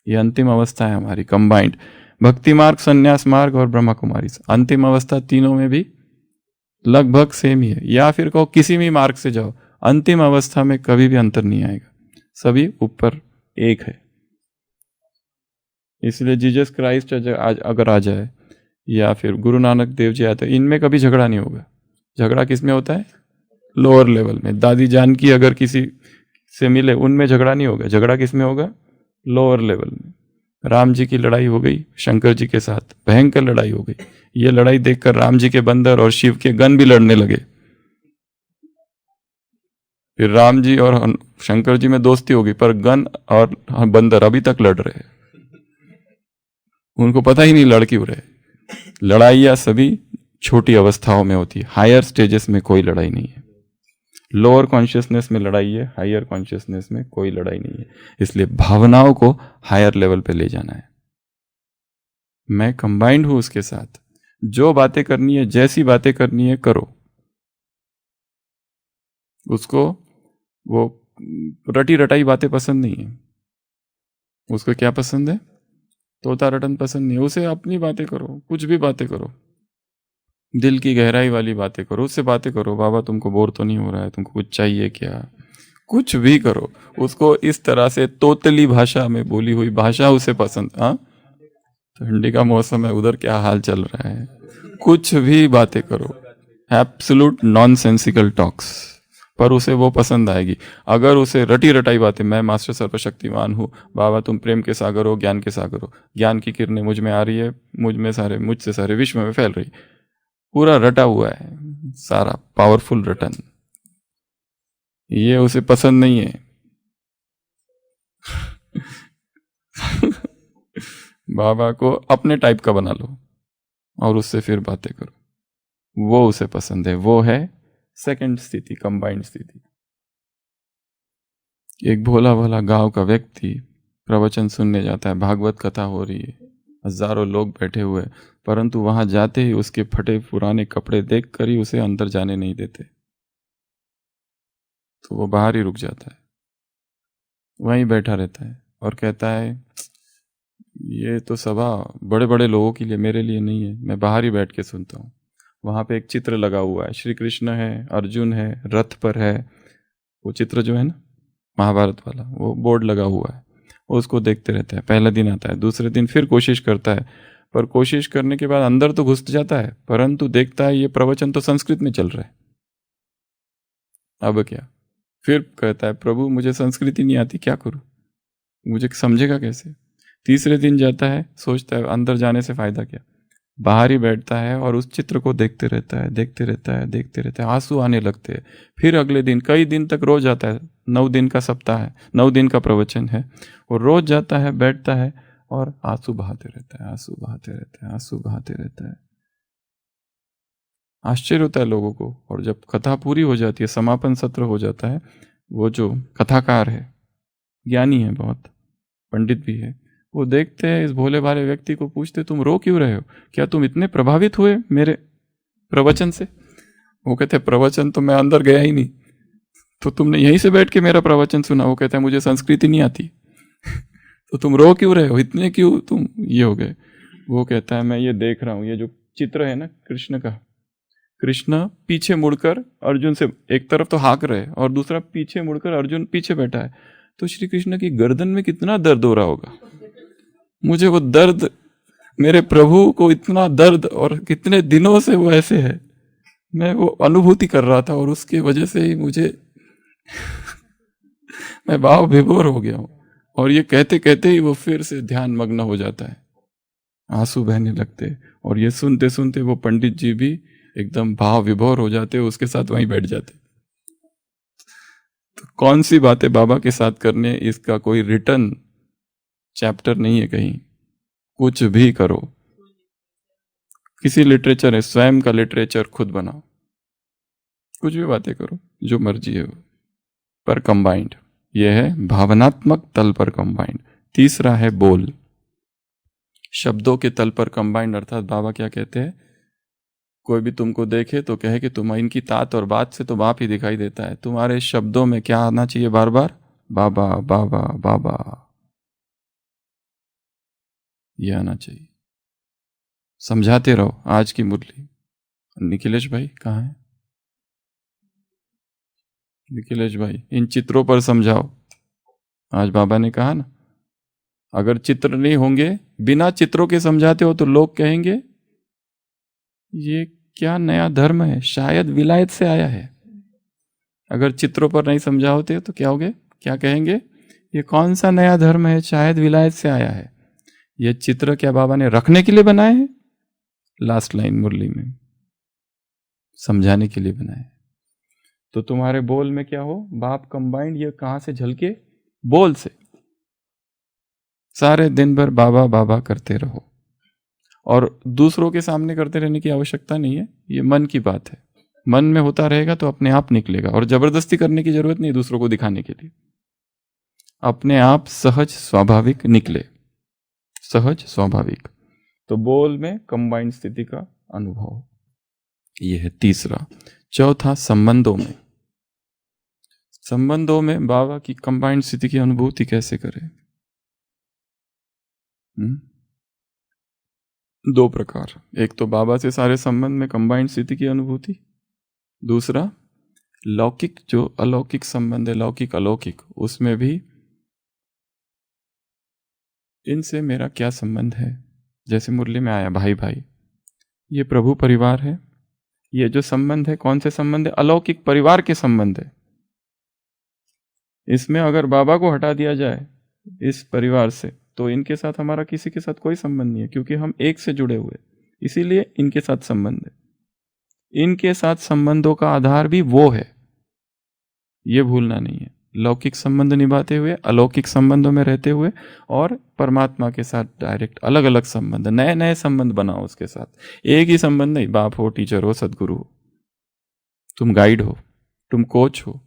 ये अंतिम अवस्था है हमारी कंबाइंड, भक्ति मार्ग, संन्यास मार्ग और ब्रह्मा कुमारी। अंतिम अवस्था तीनों में भी लगभग सेम ही है, या फिर कहो किसी भी मार्ग से जाओ, अंतिम अवस्था में कभी भी अंतर नहीं आएगा, सभी ऊपर एक है। इसलिए जीसस क्राइस्ट अगर आ जाए या फिर गुरु नानक देव जी आते, इनमें कभी झगड़ा नहीं होगा। झगड़ा किस में होता है, लोअर लेवल में। दादी जानकी अगर किसी से मिले, उनमें झगड़ा नहीं होगा। झगड़ा किस में होगा, लोअर लेवल में। राम जी की लड़ाई हो गई शंकर जी के साथ, भयंकर लड़ाई हो गई। ये लड़ाई देखकर राम जी के बंदर और शिव के गण भी लड़ने लगे। फिर राम जी और शंकर जी में दोस्ती होगी, पर गण और बंदर अभी तक लड़ रहे हैं, उनको पता ही नहीं लड़ क्यों रहे। लड़ाइयाँ सभी छोटी अवस्थाओं में होती है, हायर स्टेजेस में कोई लड़ाई नहीं है। लोअर कॉन्शियसनेस में लड़ाई है, हायर कॉन्शियसनेस में कोई लड़ाई नहीं है। इसलिए भावनाओं को हायर लेवल पे ले जाना है। मैं कंबाइंड हूं उसके साथ, जो बातें करनी है, जैसी बातें करनी है करो। उसको वो रटी रटाई बातें पसंद नहीं है। उसको क्या पसंद है, तोता रटन पसंद नहीं है। उसे अपनी बातें करो, कुछ भी बातें करो, दिल की गहराई वाली बातें करो, उससे बातें करो। बाबा तुमको बोर तो नहीं हो रहा है, तुमको कुछ चाहिए क्या, कुछ भी करो। उसको इस तरह से तोतली भाषा में बोली हुई भाषा उसे पसंद। हाँ, ठंडी का मौसम है, उधर क्या हाल चल रहा है, कुछ भी बातें करो, एब्सोल्यूट नॉनसेंसिकल टॉक्स, पर उसे वो पसंद आएगी। अगर उसे रटी रटाई बातें, मैं मास्टर सर्वशक्तिमान हूँ, बाबा तुम प्रेम के सागर हो, ज्ञान के सागर हो, ज्ञान की किरणें मुझ में आ रही है, मुझसे सारे विश्व में फैल रही, पूरा रटा हुआ है, सारा पावरफुल रटन, ये उसे पसंद नहीं है। बाबा को अपने टाइप का बना लो और उससे फिर बातें करो, वो उसे पसंद है। वो है सेकंड स्थिति, कंबाइंड स्थिति। एक भोला भोला गांव का व्यक्ति प्रवचन सुनने जाता है, भागवत कथा हो रही है, हजारों लोग बैठे हुए, परंतु वहां जाते ही उसके फटे पुराने कपड़े देखकर ही उसे अंदर जाने नहीं देते, तो वो बाहर ही रुक जाता है, वहीं बैठा रहता है और कहता है ये तो सभा बड़े बड़े लोगों के लिए, मेरे लिए नहीं है, मैं बाहर ही बैठ के सुनता हूँ। वहां पे एक चित्र लगा हुआ है, श्री कृष्ण है, अर्जुन है, रथ पर है, वो चित्र जो है ना महाभारत वाला, वो बोर्ड लगा हुआ है, वो उसको देखते रहता है। पहला दिन आता है, दूसरे दिन फिर कोशिश करता है, पर कोशिश करने के बाद अंदर तो घुस जाता है, परंतु देखता है ये प्रवचन तो संस्कृत में चल रहा है, अब क्या। फिर कहता है प्रभु मुझे संस्कृत ही नहीं आती, क्या करूं, मुझे समझेगा कैसे। तीसरे दिन जाता है, सोचता है अंदर जाने से फायदा क्या, बाहर ही बैठता है और उस चित्र को देखते रहता है, देखते रहता है, देखते रहता है, आंसू आने लगते हैं। फिर अगले दिन, कई दिन तक रोज जाता है, 9 दिन का सप्ताह है, 9 दिन का प्रवचन है, वो रोज जाता है, बैठता है और आंसू बहाते रहता है, आंसू बहाते रहता है, आंसू बहाते रहता है। आश्चर्य होता है लोगों को। और जब कथा पूरी हो जाती है, समापन सत्र हो जाता है, वो जो कथाकार है ज्ञानी है बहुत, पंडित भी है, वो देखते हैं इस भोले भाले व्यक्ति को, पूछते तुम रो क्यों रहे हो, क्या तुम इतने प्रभावित हुए मेरे प्रवचन से? वो कहते प्रवचन तो मैं अंदर गया ही नहीं, तो तुमने यहीं से बैठ के मेरा प्रवचन सुना। वो कहता है मुझे संस्कृत ही नहीं आती। तो तुम रो क्यों रहे हो, इतने क्यों तुम ये हो गए? वो कहता है मैं ये देख रहा हूँ, ये जो चित्र है ना कृष्ण का, कृष्ण पीछे मुड़कर अर्जुन से, एक तरफ तो हाँक रहे और दूसरा पीछे मुड़कर अर्जुन पीछे बैठा है, तो श्री कृष्ण की गर्दन में कितना दर्द हो रहा होगा। मुझे वो दर्द, मेरे प्रभु को इतना दर्द, और कितने दिनों से वो ऐसे है, मैं वो अनुभूति कर रहा था, और उसकी वजह से ही मुझे मैं भाव विभोर हो गया हूँ। और ये कहते कहते ही वो फिर से ध्यान मग्न हो जाता है, आंसू बहने लगते, और ये सुनते सुनते वो पंडित जी भी एकदम भाव विभोर हो जाते, उसके साथ वहीं बैठ जाते। तो कौन सी बातें बाबा के साथ करने, इसका कोई रिटर्न चैप्टर नहीं है कहीं। कुछ भी करो, किसी लिटरेचर है, स्वयं का लिटरेचर खुद बनाओ, कुछ भी बातें करो, जो मर्जी है वो, पर कंबाइंड। ये है भावनात्मक तल पर कंबाइंड। तीसरा है बोल, शब्दों के तल पर कंबाइंड। अर्थात बाबा क्या कहते हैं, कोई भी तुमको देखे तो कहे कि तुम, इनकी तात और बात से तो बाप ही दिखाई देता है, तुम्हारे शब्दों में क्या आना चाहिए बार बार, बाबा बाबा बाबा, ये आना चाहिए। समझाते रहो। आज की मुरली, निखिलेश भाई कहाँ है? निखिलेश भाई इन चित्रों पर समझाओ। आज बाबा ने कहा ना, अगर चित्र नहीं होंगे, बिना चित्रों के समझाते हो तो लोग कहेंगे ये क्या नया धर्म है, शायद विलायत से आया है। अगर चित्रों पर नहीं समझाओते तो क्या होगे, क्या कहेंगे, ये कौन सा नया धर्म है, शायद विलायत से आया है। ये चित्र क्या बाबा ने रखने के लिए बनाए हैं? लास्ट लाइन मुरली में समझाने के लिए बनाए। तो तुम्हारे बोल में क्या हो, बाप कंबाइंड, ये कहां से झलके, बोल से। सारे दिन भर बाबा बाबा करते रहो, और दूसरों के सामने करते रहने की आवश्यकता नहीं है, ये मन की बात है। मन में होता रहेगा तो अपने आप निकलेगा, और जबरदस्ती करने की जरूरत नहीं दूसरों को दिखाने के लिए, अपने आप सहज स्वाभाविक निकले, सहज स्वाभाविक। तो बोल में कंबाइंड स्थिति का अनुभव, ये है तीसरा। चौथा संबंधों में, संबंधों में बाबा की कंबाइंड स्थिति की अनुभूति कैसे करें? दो प्रकार, एक तो बाबा से सारे संबंध में कंबाइंड स्थिति की अनुभूति, दूसरा लौकिक जो अलौकिक संबंध है, लौकिक अलौकिक, उसमें भी इनसे मेरा क्या संबंध है। जैसे मुरली में आया भाई भाई, ये प्रभु परिवार है, ये जो संबंध है कौन से संबंध है, अलौकिक परिवार के संबंध है। इसमें अगर बाबा को हटा दिया जाए इस परिवार से, तो इनके साथ हमारा किसी के साथ कोई संबंध नहीं है, क्योंकि हम एक से जुड़े हुए, इसीलिए इनके साथ संबंध है। इनके साथ संबंधों का आधार भी वो है, ये भूलना नहीं है। लौकिक संबंध निभाते हुए, अलौकिक संबंधों में रहते हुए, और परमात्मा के साथ डायरेक्ट अलग अलग संबंध, नए नए संबंध बनाओ उसके साथ। एक ही संबंध नहीं, बाप हो, टीचर हो, सदगुरु हो, तुम गाइड हो, तुम कोच हो,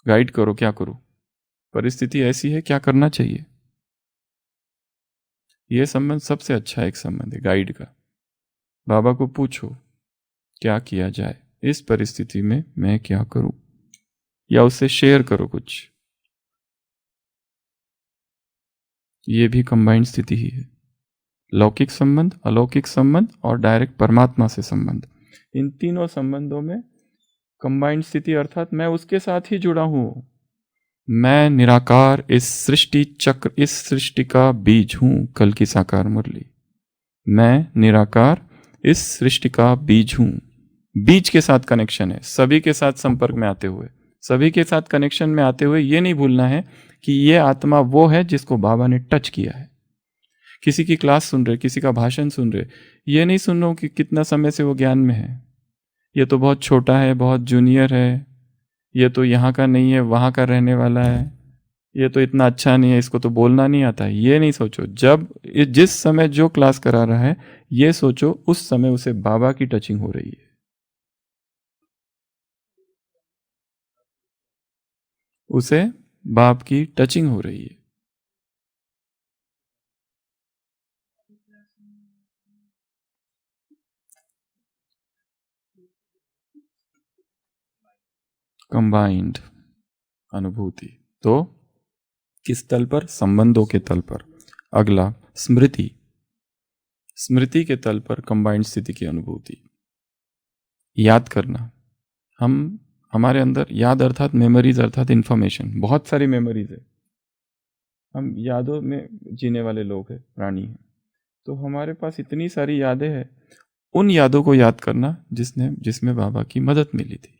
गाइड करो, क्या करो, परिस्थिति ऐसी है, क्या करना चाहिए। यह संबंध सबसे अच्छा एक संबंध है गाइड का। बाबा को पूछो क्या किया जाए इस परिस्थिति में, मैं क्या करूं, या उससे शेयर करो कुछ। ये भी कंबाइंड स्थिति ही है, लौकिक संबंध, अलौकिक संबंध, और डायरेक्ट परमात्मा से संबंध। इन तीनों संबंधों में कंबाइंड स्थिति, अर्थात मैं उसके साथ ही जुड़ा हूं। मैं निराकार, इस सृष्टि चक्र, इस सृष्टि का बीज हूं। कल की साकार मुरली, मैं निराकार, इस सृष्टि का बीज हूं। बीज के साथ कनेक्शन है, सभी के साथ संपर्क में आते हुए, सभी के साथ कनेक्शन में आते हुए, ये नहीं भूलना है कि ये आत्मा वो है जिसको बाबा ने टच किया है। किसी की क्लास सुन रहे, किसी का भाषण सुन रहे, ये नहीं सुन रहा हूं कि कितना समय से वो ज्ञान में है, ये तो बहुत छोटा है, बहुत जूनियर है, ये तो यहाँ का नहीं है, वहाँ का रहने वाला है, ये तो इतना अच्छा नहीं है, इसको तो बोलना नहीं आता है। ये नहीं सोचो, जब जिस समय जो क्लास करा रहा है, ये सोचो उस समय उसे बाबा की टचिंग हो रही है, उसे बाप की टचिंग हो रही है। कंबाइंड अनुभूति। तो किस तल पर? संबंधों के तल पर। अगला स्मृति, स्मृति के तल पर कंबाइंड स्थिति की अनुभूति। याद करना, हमारे अंदर याद अर्थात मेमोरीज अर्थात इंफॉर्मेशन, बहुत सारी मेमोरीज है। हम यादों में जीने वाले लोग हैं, प्राणी हैं, तो हमारे पास इतनी सारी यादें हैं। उन यादों को याद करना जिसमें बाबा की मदद मिली थी,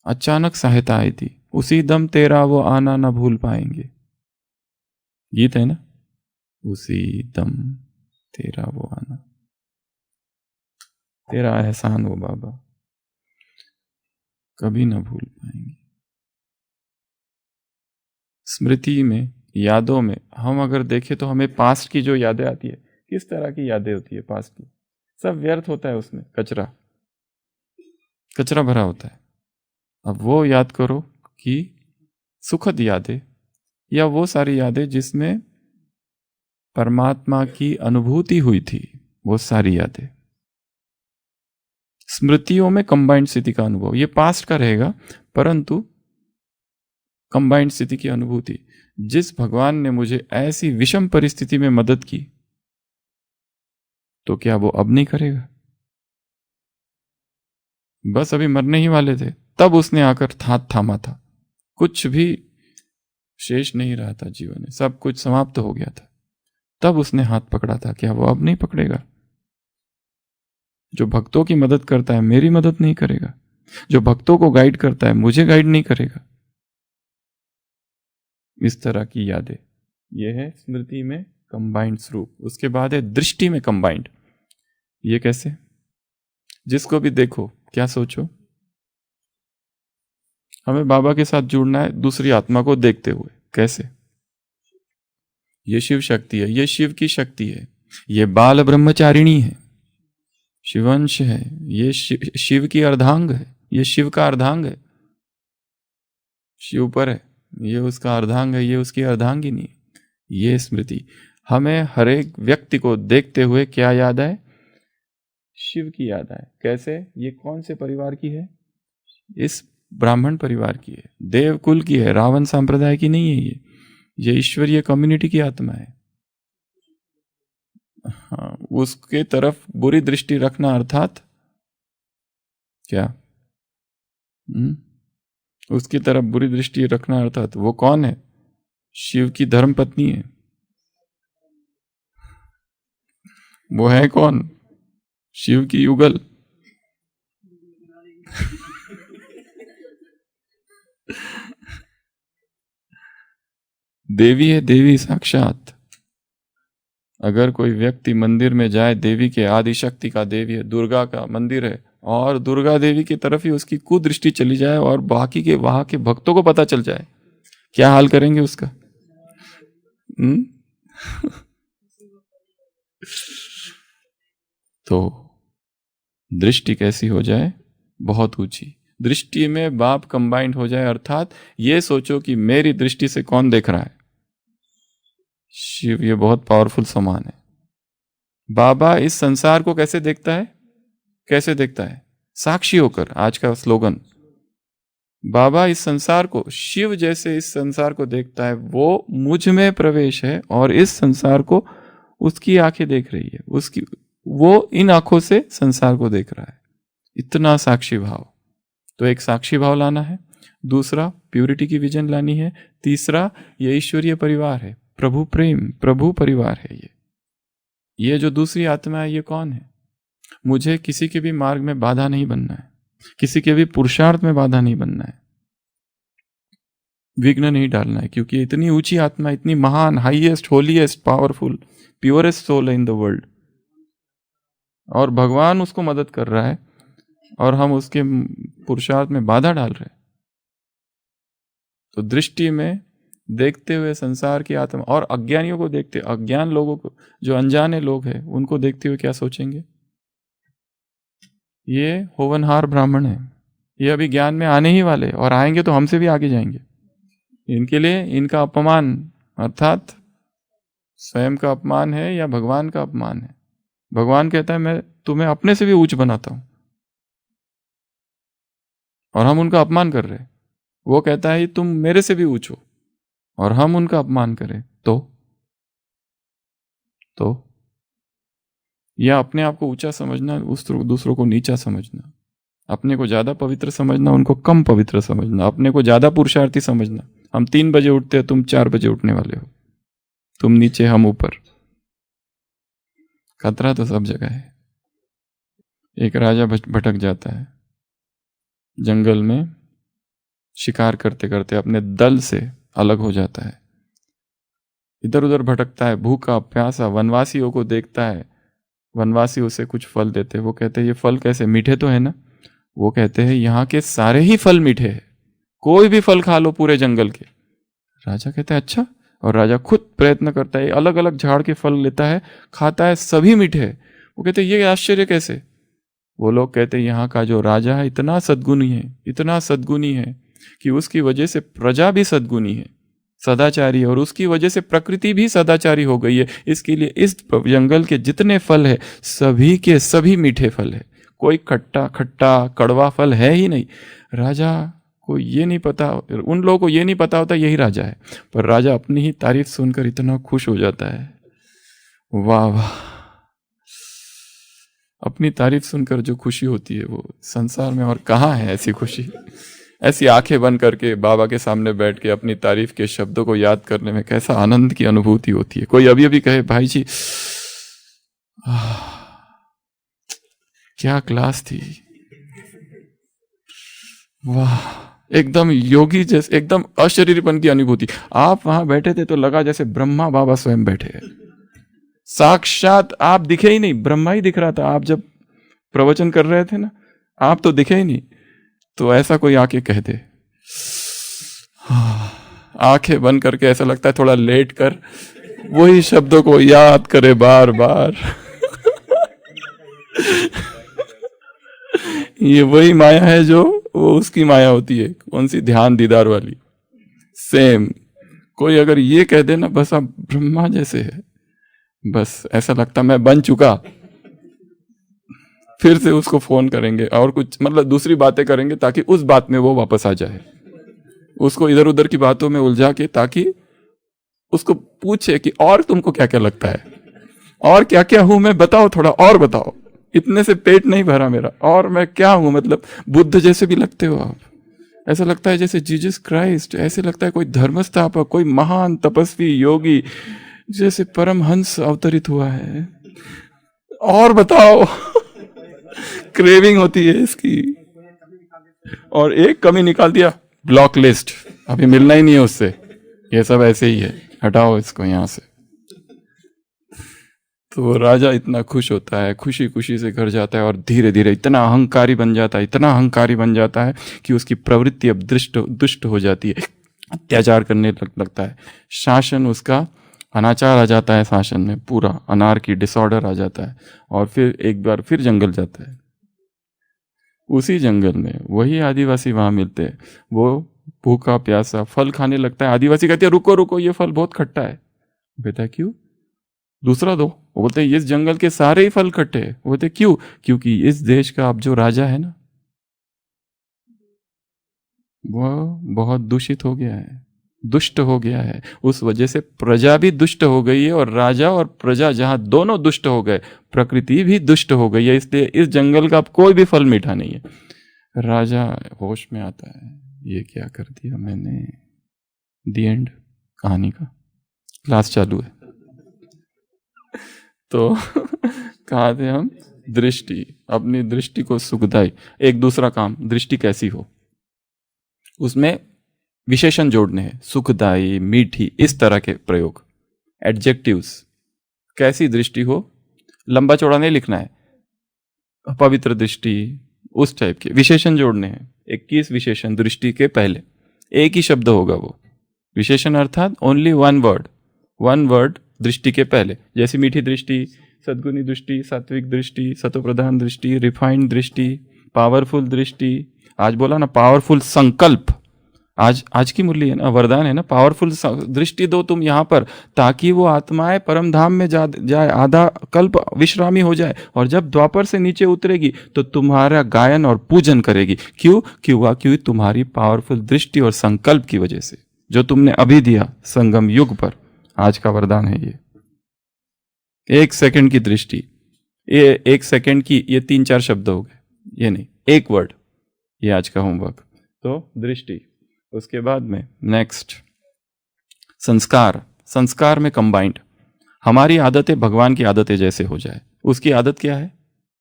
अचानक सहायता आई थी। उसी दम तेरा वो आना ना भूल पाएंगे, गीत है ना, उसी दम तेरा वो आना, तेरा एहसान वो बाबा कभी ना भूल पाएंगे। स्मृति में, यादों में हम अगर देखें तो हमें पास्ट की जो यादें आती है, किस तरह की यादें होती है पास्ट की? सब व्यर्थ होता है, उसमें कचरा कचरा भरा होता है। अब वो याद करो कि सुखद यादें, या वो सारी यादें जिसमें परमात्मा की अनुभूति हुई थी, वो सारी यादें। स्मृतियों में कंबाइंड स्थिति का अनुभव, ये पास्ट का रहेगा, परंतु कंबाइंड स्थिति की अनुभूति। जिस भगवान ने मुझे ऐसी विषम परिस्थिति में मदद की, तो क्या वो अब नहीं करेगा? बस अभी मरने ही वाले थे, तब उसने आकर हाथ थामा था। कुछ भी शेष नहीं रहा था जीवन में, सब कुछ समाप्त हो गया था, तब उसने हाथ पकड़ा था। क्या वो अब नहीं पकड़ेगा? जो भक्तों की मदद करता है, मेरी मदद नहीं करेगा? जो भक्तों को गाइड करता है, मुझे गाइड नहीं करेगा? इस तरह की यादें, यह है स्मृति में कंबाइंड स्वरूप। उसके बाद है दृष्टि में कंबाइंड। ये कैसे? जिसको भी देखो, क्या सोचो? हमें बाबा के साथ जुड़ना है दूसरी आत्मा को देखते हुए। कैसे? ये शिव शक्ति है, ये शिव की शक्ति है, ये बाल ब्रह्मचारिणी है, शिवंश है, ये शिव की अर्धांग है, ये शिव का अर्धांग है। शिव पर है, ये उसका अर्धांग है, ये उसकी अर्धांगिनी है। ये स्मृति हमें हर एक व्यक्ति को देखते हुए क्या याद आए? शिव की याद आए। कैसे? ये कौन से परिवार की है? इस ब्राह्मण परिवार की है, देवकुल की है, रावण संप्रदाय की नहीं है। ये ईश्वरीय कम्युनिटी की आत्मा है। हाँ, उसके तरफ बुरी दृष्टि रखना अर्थात क्या? उसकी तरफ बुरी दृष्टि रखना अर्थात वो कौन है? शिव की धर्म पत्नी है। वो है कौन? शिव की युगल। देवी है, देवी साक्षात। अगर कोई व्यक्ति मंदिर में जाए, देवी के आदि शक्ति का, देवी है, दुर्गा का मंदिर है, और दुर्गा देवी की तरफ ही उसकी कुदृष्टि चली जाए और बाकी के वहां के भक्तों को पता चल जाए, क्या हाल करेंगे उसका? तो दृष्टि कैसी हो जाए? बहुत ऊंची दृष्टि में बाप कंबाइंड हो जाए, अर्थात ये सोचो कि मेरी दृष्टि से कौन देख रहा है? शिव। ये बहुत पावरफुल समान है। बाबा इस संसार को कैसे देखता है? कैसे देखता है? साक्षी होकर। आज का स्लोगन, बाबा इस संसार को, शिव जैसे इस संसार को देखता है। वो मुझ में प्रवेश है और इस संसार को उसकी आंखें देख रही है, उसकी, वो इन आंखों से संसार को देख रहा है। इतना साक्षी भाव। तो एक साक्षी भाव लाना है, दूसरा प्यूरिटी की विजन लानी है, तीसरा ये ईश्वरीय परिवार है, प्रभु प्रेम, प्रभु परिवार है। ये जो दूसरी आत्मा है, ये कौन है? मुझे किसी के भी मार्ग में बाधा नहीं बनना है, किसी के भी पुरुषार्थ में बाधा नहीं बनना है, विघ्न नहीं डालना है, क्योंकि इतनी ऊंची आत्मा, इतनी महान, highest, holiest, powerful, purest soul in the world, और भगवान उसको मदद कर रहा है और हम उसके पुरुषार्थ में बाधा डाल रहे हैं। तो दृष्टि में देखते हुए संसार की आत्मा, और अज्ञानियों को देखते, अज्ञान लोगों को, जो अनजाने लोग हैं, उनको देखते हुए क्या सोचेंगे? ये होवनहार ब्राह्मण है, ये अभी ज्ञान में आने ही वाले, और आएंगे तो हमसे भी आगे जाएंगे। इनके लिए इनका अपमान अर्थात स्वयं का अपमान है या भगवान का अपमान है? भगवान कहता है मैं तुम्हें अपने से भी ऊंच बनाता हूं, और हम उनका अपमान कर रहे हैं। वो कहता है तुम मेरे से भी ऊंच हो और हम उनका अपमान करें तो या अपने आप को ऊंचा समझना, दूसरों को नीचा समझना, अपने को ज्यादा पवित्र समझना, उनको कम पवित्र समझना, अपने को ज्यादा पुरुषार्थी समझना। हम 3 बजे उठते हैं, तुम 4 बजे उठने वाले हो, तुम नीचे हम ऊपर। खतरा तो सब जगह है। एक राजा भटक जाता है जंगल में, शिकार करते करते अपने दल से अलग हो जाता है, इधर उधर भटकता है, भूखा प्यासा, वनवासियों को देखता है, वनवासी उसे कुछ फल देते हैं। वो कहते हैं ये फल कैसे, मीठे तो है ना? वो कहते हैं यहाँ के सारे ही फल मीठे हैं, कोई भी फल खा लो पूरे जंगल के। राजा कहता है अच्छा, और राजा खुद प्रयत्न करता है, अलग अलग झाड़ के फल लेता है, खाता है, सभी मीठे हैं। वो कहते हैं ये आश्चर्य कैसे? वो लोग कहते हैं यहाँ का जो राजा है इतना सद्गुणी है, इतना सद्गुणी है कि उसकी वजह से प्रजा भी सद्गुणी है, सदाचारी है, और उसकी वजह से प्रकृति भी सदाचारी हो गई है। इसके लिए इस जंगल के जितने फल है सभी के सभी मीठे फल है, कोई खट्टा खट्टा कड़वा फल है ही नहीं। राजा को ये नहीं पता, उन लोगों को ये नहीं पता होता यही राजा है, पर राजा अपनी ही तारीफ सुनकर इतना खुश हो जाता है। वाह वाह, अपनी तारीफ सुनकर जो खुशी होती है वो संसार में और कहाँ है ऐसी खुशी। ऐसी आंखें बंद करके बाबा के सामने बैठ के अपनी तारीफ के शब्दों को याद करने में कैसा आनंद की अनुभूति होती है। कोई अभी अभी कहे भाई जी क्या क्लास थी, वाह, एकदम योगी जैसे, एकदम अशरीरपन की अनुभूति। आप वहां बैठे थे तो लगा जैसे ब्रह्मा बाबा स्वयं बैठे हैं, साक्षात आप दिखे ही नहीं, ब्रह्मा ही दिख रहा था। आप जब प्रवचन कर रहे थे ना, आप तो दिखे ही नहीं। तो ऐसा कोई आके कह दे, आंखें बंद करके ऐसा लगता है थोड़ा लेट कर वही शब्दों को याद करे बार बार। ये वही माया है जो वो उसकी माया होती है, कौन सी, ध्यान दीदार वाली। सेम कोई अगर ये कह दे ना बस आप ब्रह्मा जैसे है, बस ऐसा लगता मैं बन चुका। फिर से उसको फोन करेंगे और कुछ मतलब दूसरी बातें करेंगे ताकि उस बात में वो वापस आ जाए, उसको इधर उधर की बातों में उलझा के, ताकि उसको पूछे कि और तुमको क्या क्या लगता है, और क्या क्या हूं मैं, बताओ थोड़ा और बताओ, इतने से पेट नहीं भरा मेरा, और मैं क्या हूं, मतलब बुद्ध जैसे भी लगते हो आप, ऐसा लगता है जैसे जीसस क्राइस्ट, ऐसे लगता है कोई धर्मस्थापक, कोई महान तपस्वी योगी, जैसे परमहंस अवतरित हुआ है, और बताओ। क्रेविंग होती है इसकी। और एक कमी निकाल दिया, ब्लॉक लिस्ट, अभी मिलना ही नहीं है उससे, ये सब ऐसे ही है, हटाओ इसको यहां से। तो राजा इतना खुश होता है, खुशी खुशी से घर जाता है, और धीरे धीरे इतना अहंकारी बन जाता है, इतना अहंकारी बन जाता है कि उसकी प्रवृत्ति अब दुष्ट हो जाती है, अत्याचार करने लगता है, शासन उसका अनाचार आ जाता है, शासन में पूरा अनार्की डिसऑर्डर आ जाता है। और फिर एक बार फिर जंगल जाता है, उसी जंगल में वही आदिवासी वहां मिलते हैं, वो भूखा प्यासा फल खाने लगता है। आदिवासी कहते हैं रुको रुको, ये फल बहुत खट्टा है। कहता है क्यों, दूसरा दो। वो बोलते हैं इस जंगल के सारे ही फल खट्टे हैं। वो बोलते क्यों, क्योंकि इस देश का अब जो राजा है ना वो बहुत दूषित हो गया है, दुष्ट हो गया है, उस वजह से प्रजा भी दुष्ट हो गई है, और राजा और प्रजा जहां दोनों दुष्ट हो गए, प्रकृति भी दुष्ट हो गई है, इसलिए इस जंगल का अब कोई भी फल मीठा नहीं है। राजा होश में आता है, ये क्या कर दिया मैंने। दी एंड कहानी का, क्लास चालू है। तो कहा थे हम, दृष्टि, अपनी दृष्टि को सुखदाई। एक दूसरा काम, दृष्टि कैसी हो, उसमें विशेषण जोड़ने हैं, सुखदाई, मीठी, इस तरह के प्रयोग, एडजेक्टिव्स। कैसी दृष्टि हो, लंबा चौड़ा नहीं लिखना है, पवित्र दृष्टि, उस टाइप के विशेषण जोड़ने हैं। 21 विशेषण दृष्टि के पहले, एक ही शब्द होगा वो विशेषण, अर्थात ओनली वन वर्ड दृष्टि के पहले। जैसे मीठी दृष्टि, सद्गुणी दृष्टि, सात्विक दृष्टि, सतोप्रधान दृष्टि, रिफाइंड दृष्टि, पावरफुल दृष्टि। आज बोला ना पावरफुल संकल्प, आज की मुरली है ना, वरदान है ना, पावरफुल दृष्टि दो तुम यहाँ पर, ताकि वो आत्माएं परम धाम में जाए, आधा कल्प विश्रामी हो जाए, और जब द्वापर से नीचे उतरेगी तो तुम्हारा गायन और पूजन करेगी। क्यों तुम्हारी पावरफुल दृष्टि और संकल्प की वजह से, जो तुमने अभी दिया संगम युग पर। आज का वरदान है ये। 1 सेकंड की दृष्टि, ये 1 सेकंड की, ये 3-4 शब्द हो गए, ये नहीं, एक वर्ड, ये आज का होमवर्क। तो दृष्टि, उसके बाद में नेक्स्ट संस्कार में कंबाइंड। हमारी आदतें भगवान की आदतें जैसे हो जाए। उसकी आदत क्या है?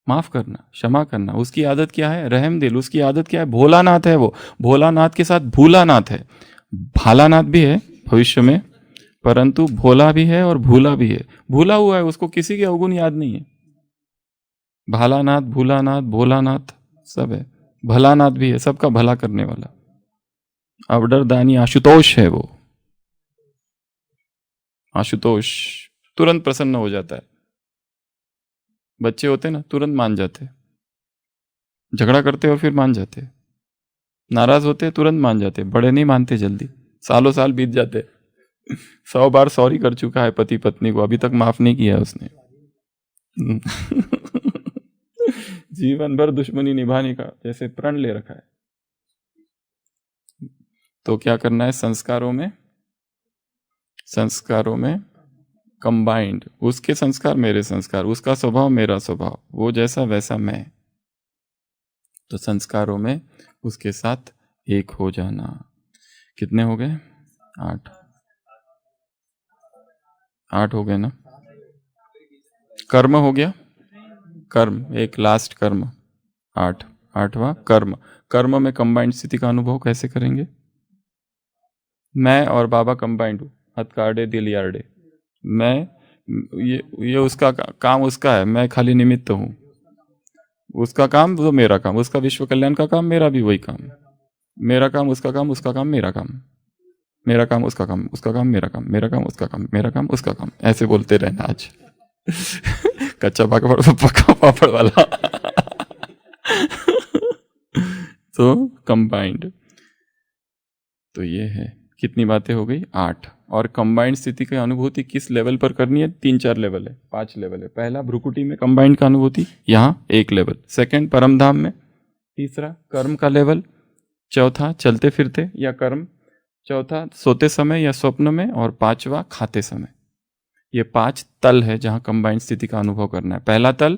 माफ करना, क्षमा करना। उसकी आदत क्या है? रहम दिल। उसकी आदत क्या है? भोलानाथ है वो। भोलानाथ के साथ भूलानाथ है। भालानाथ भी है भविष्य में, परंतु भोला भी है और भूला भी है। भूला हुआ है, उसको किसी के अवगुण याद नहीं है। भालानाथ, भूलानाथ, भोलानाथ सब है। भलानाथ भी है, सबका भला करने वाला। अवडरदानी आशुतोष है वो। आशुतोष तुरंत प्रसन्न हो जाता है। बच्चे होते ना, तुरंत मान जाते। झगड़ा करते हो फिर मान जाते। नाराज होते तुरंत मान जाते। बड़े नहीं मानते जल्दी, सालों साल बीत जाते। 100 बार सॉरी कर चुका है पति पत्नी को, अभी तक माफ नहीं किया उसने। जीवन भर दुश्मनी निभाने का जैसे प्रण ले रखा है। तो क्या करना है? संस्कारों में कंबाइंड। उसके संस्कार मेरे संस्कार, उसका स्वभाव मेरा स्वभाव, वो जैसा वैसा मैं। तो संस्कारों में उसके साथ एक हो जाना। कितने हो गए? 8 हो गए ना। कर्म हो गया, कर्म एक लास्ट कर्म 8। 8वां कर्म में कंबाइंड स्थिति का अनुभव कैसे करेंगे? मैं और बाबा कंबाइंड हूँ, हथकाड़े दिल यारडे। मैं ये उसका काम उसका है, मैं खाली निमित्त हूँ। उसका काम वो मेरा काम, उसका विश्व कल्याण का काम, मेरा भी वही काम। मेरा काम उसका काम, उसका काम मेरा काम, मेरा काम उसका काम, उसका काम मेरा काम, मेरा काम उसका काम, मेरा काम उसका काम। ऐसे बोलते रहना आज। कच्चा पक्का पापड़ वाला। तो कंबाइंड, तो ये है। कितनी बातें हो गई? 8। और कंबाइंड स्थिति की अनुभूति किस लेवल पर करनी है? 3-4 लेवल है, 5 लेवल है। पहला भ्रुकुटी में कंबाइंड का अनुभूति, यहाँ 1 लेवल। सेकंड परमधाम में। तीसरा कर्म का लेवल। चौथा चलते फिरते या कर्म। चौथा सोते समय या स्वप्न में। और 5वां खाते समय। ये 5 तल है जहाँ कंबाइंड स्थिति का अनुभव करना है। पहला तल,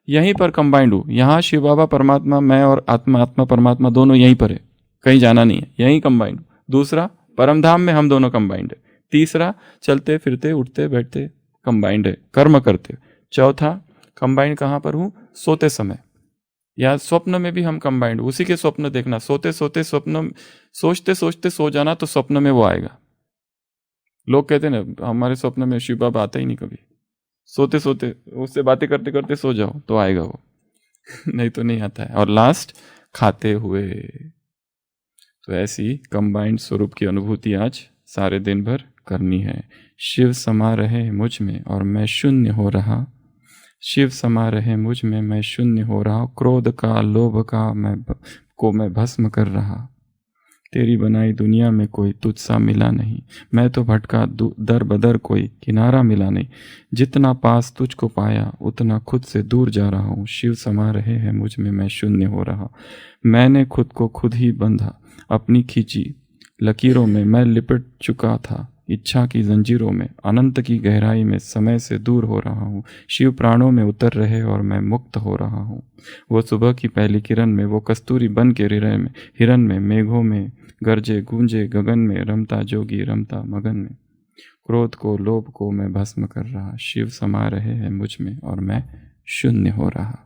यहीं पर कंबाइंड हूँ, यहाँ शिव बाबा परमात्मा, मैं और आत्मा परमात्मा दोनों यहीं पर है, कहीं जाना नहीं है, यहीं कंबाइंड। दूसरा परमधाम में हम दोनों कंबाइंड है। तीसरा चलते फिरते उठते बैठते कंबाइंड है, कर्म करते। चौथा कंबाइंड कहाँ पर हूँ? सोते समय या स्वप्न में भी हम कंबाइंड। उसी के स्वप्न देखना, सोते सोते स्वप्न, सोचते सोचते सो जाना, तो स्वप्न में वो आएगा। लोग कहते हैं ना हमारे स्वप्न में शिव बाबा आता ही नहीं कभी। सोते सोते उससे बातें करते करते सो जाओ तो आएगा वो। नहीं तो नहीं आता है। और लास्ट खाते हुए। तो ऐसी कंबाइंड स्वरूप की अनुभूति आज सारे दिन भर करनी है। शिव समा रहे मुझ में और मैं शून्य हो रहा। शिव समा रहे मुझ में, मैं शून्य हो रहा। क्रोध का, लोभ का मैं भस्म कर रहा। तेरी बनाई दुनिया में कोई तुझसा मिला नहीं। मैं तो भटका दर बदर, कोई किनारा मिला नहीं। जितना पास तुझको पाया उतना खुद से दूर जा रहा हूँ। शिव समा रहे हैं मुझ में, मैं शून्य हो रहा। मैंने खुद को खुद ही बंधा, अपनी खींची लकीरों में मैं लिपट चुका था। इच्छा की जंजीरों में, अनंत की गहराई में समय से दूर हो रहा हूँ। शिव प्राणों में उतर रहे और मैं मुक्त हो रहा हूँ। वो सुबह की पहली किरण में, वो कस्तूरी बन के हिरन में, मेघों में गरजे गूंजे गगन में, रमता जोगी रमता मगन में। क्रोध को, लोभ को मैं भस्म कर रहा। शिव समा रहे हैं मुझ में और मैं शून्य हो रहा।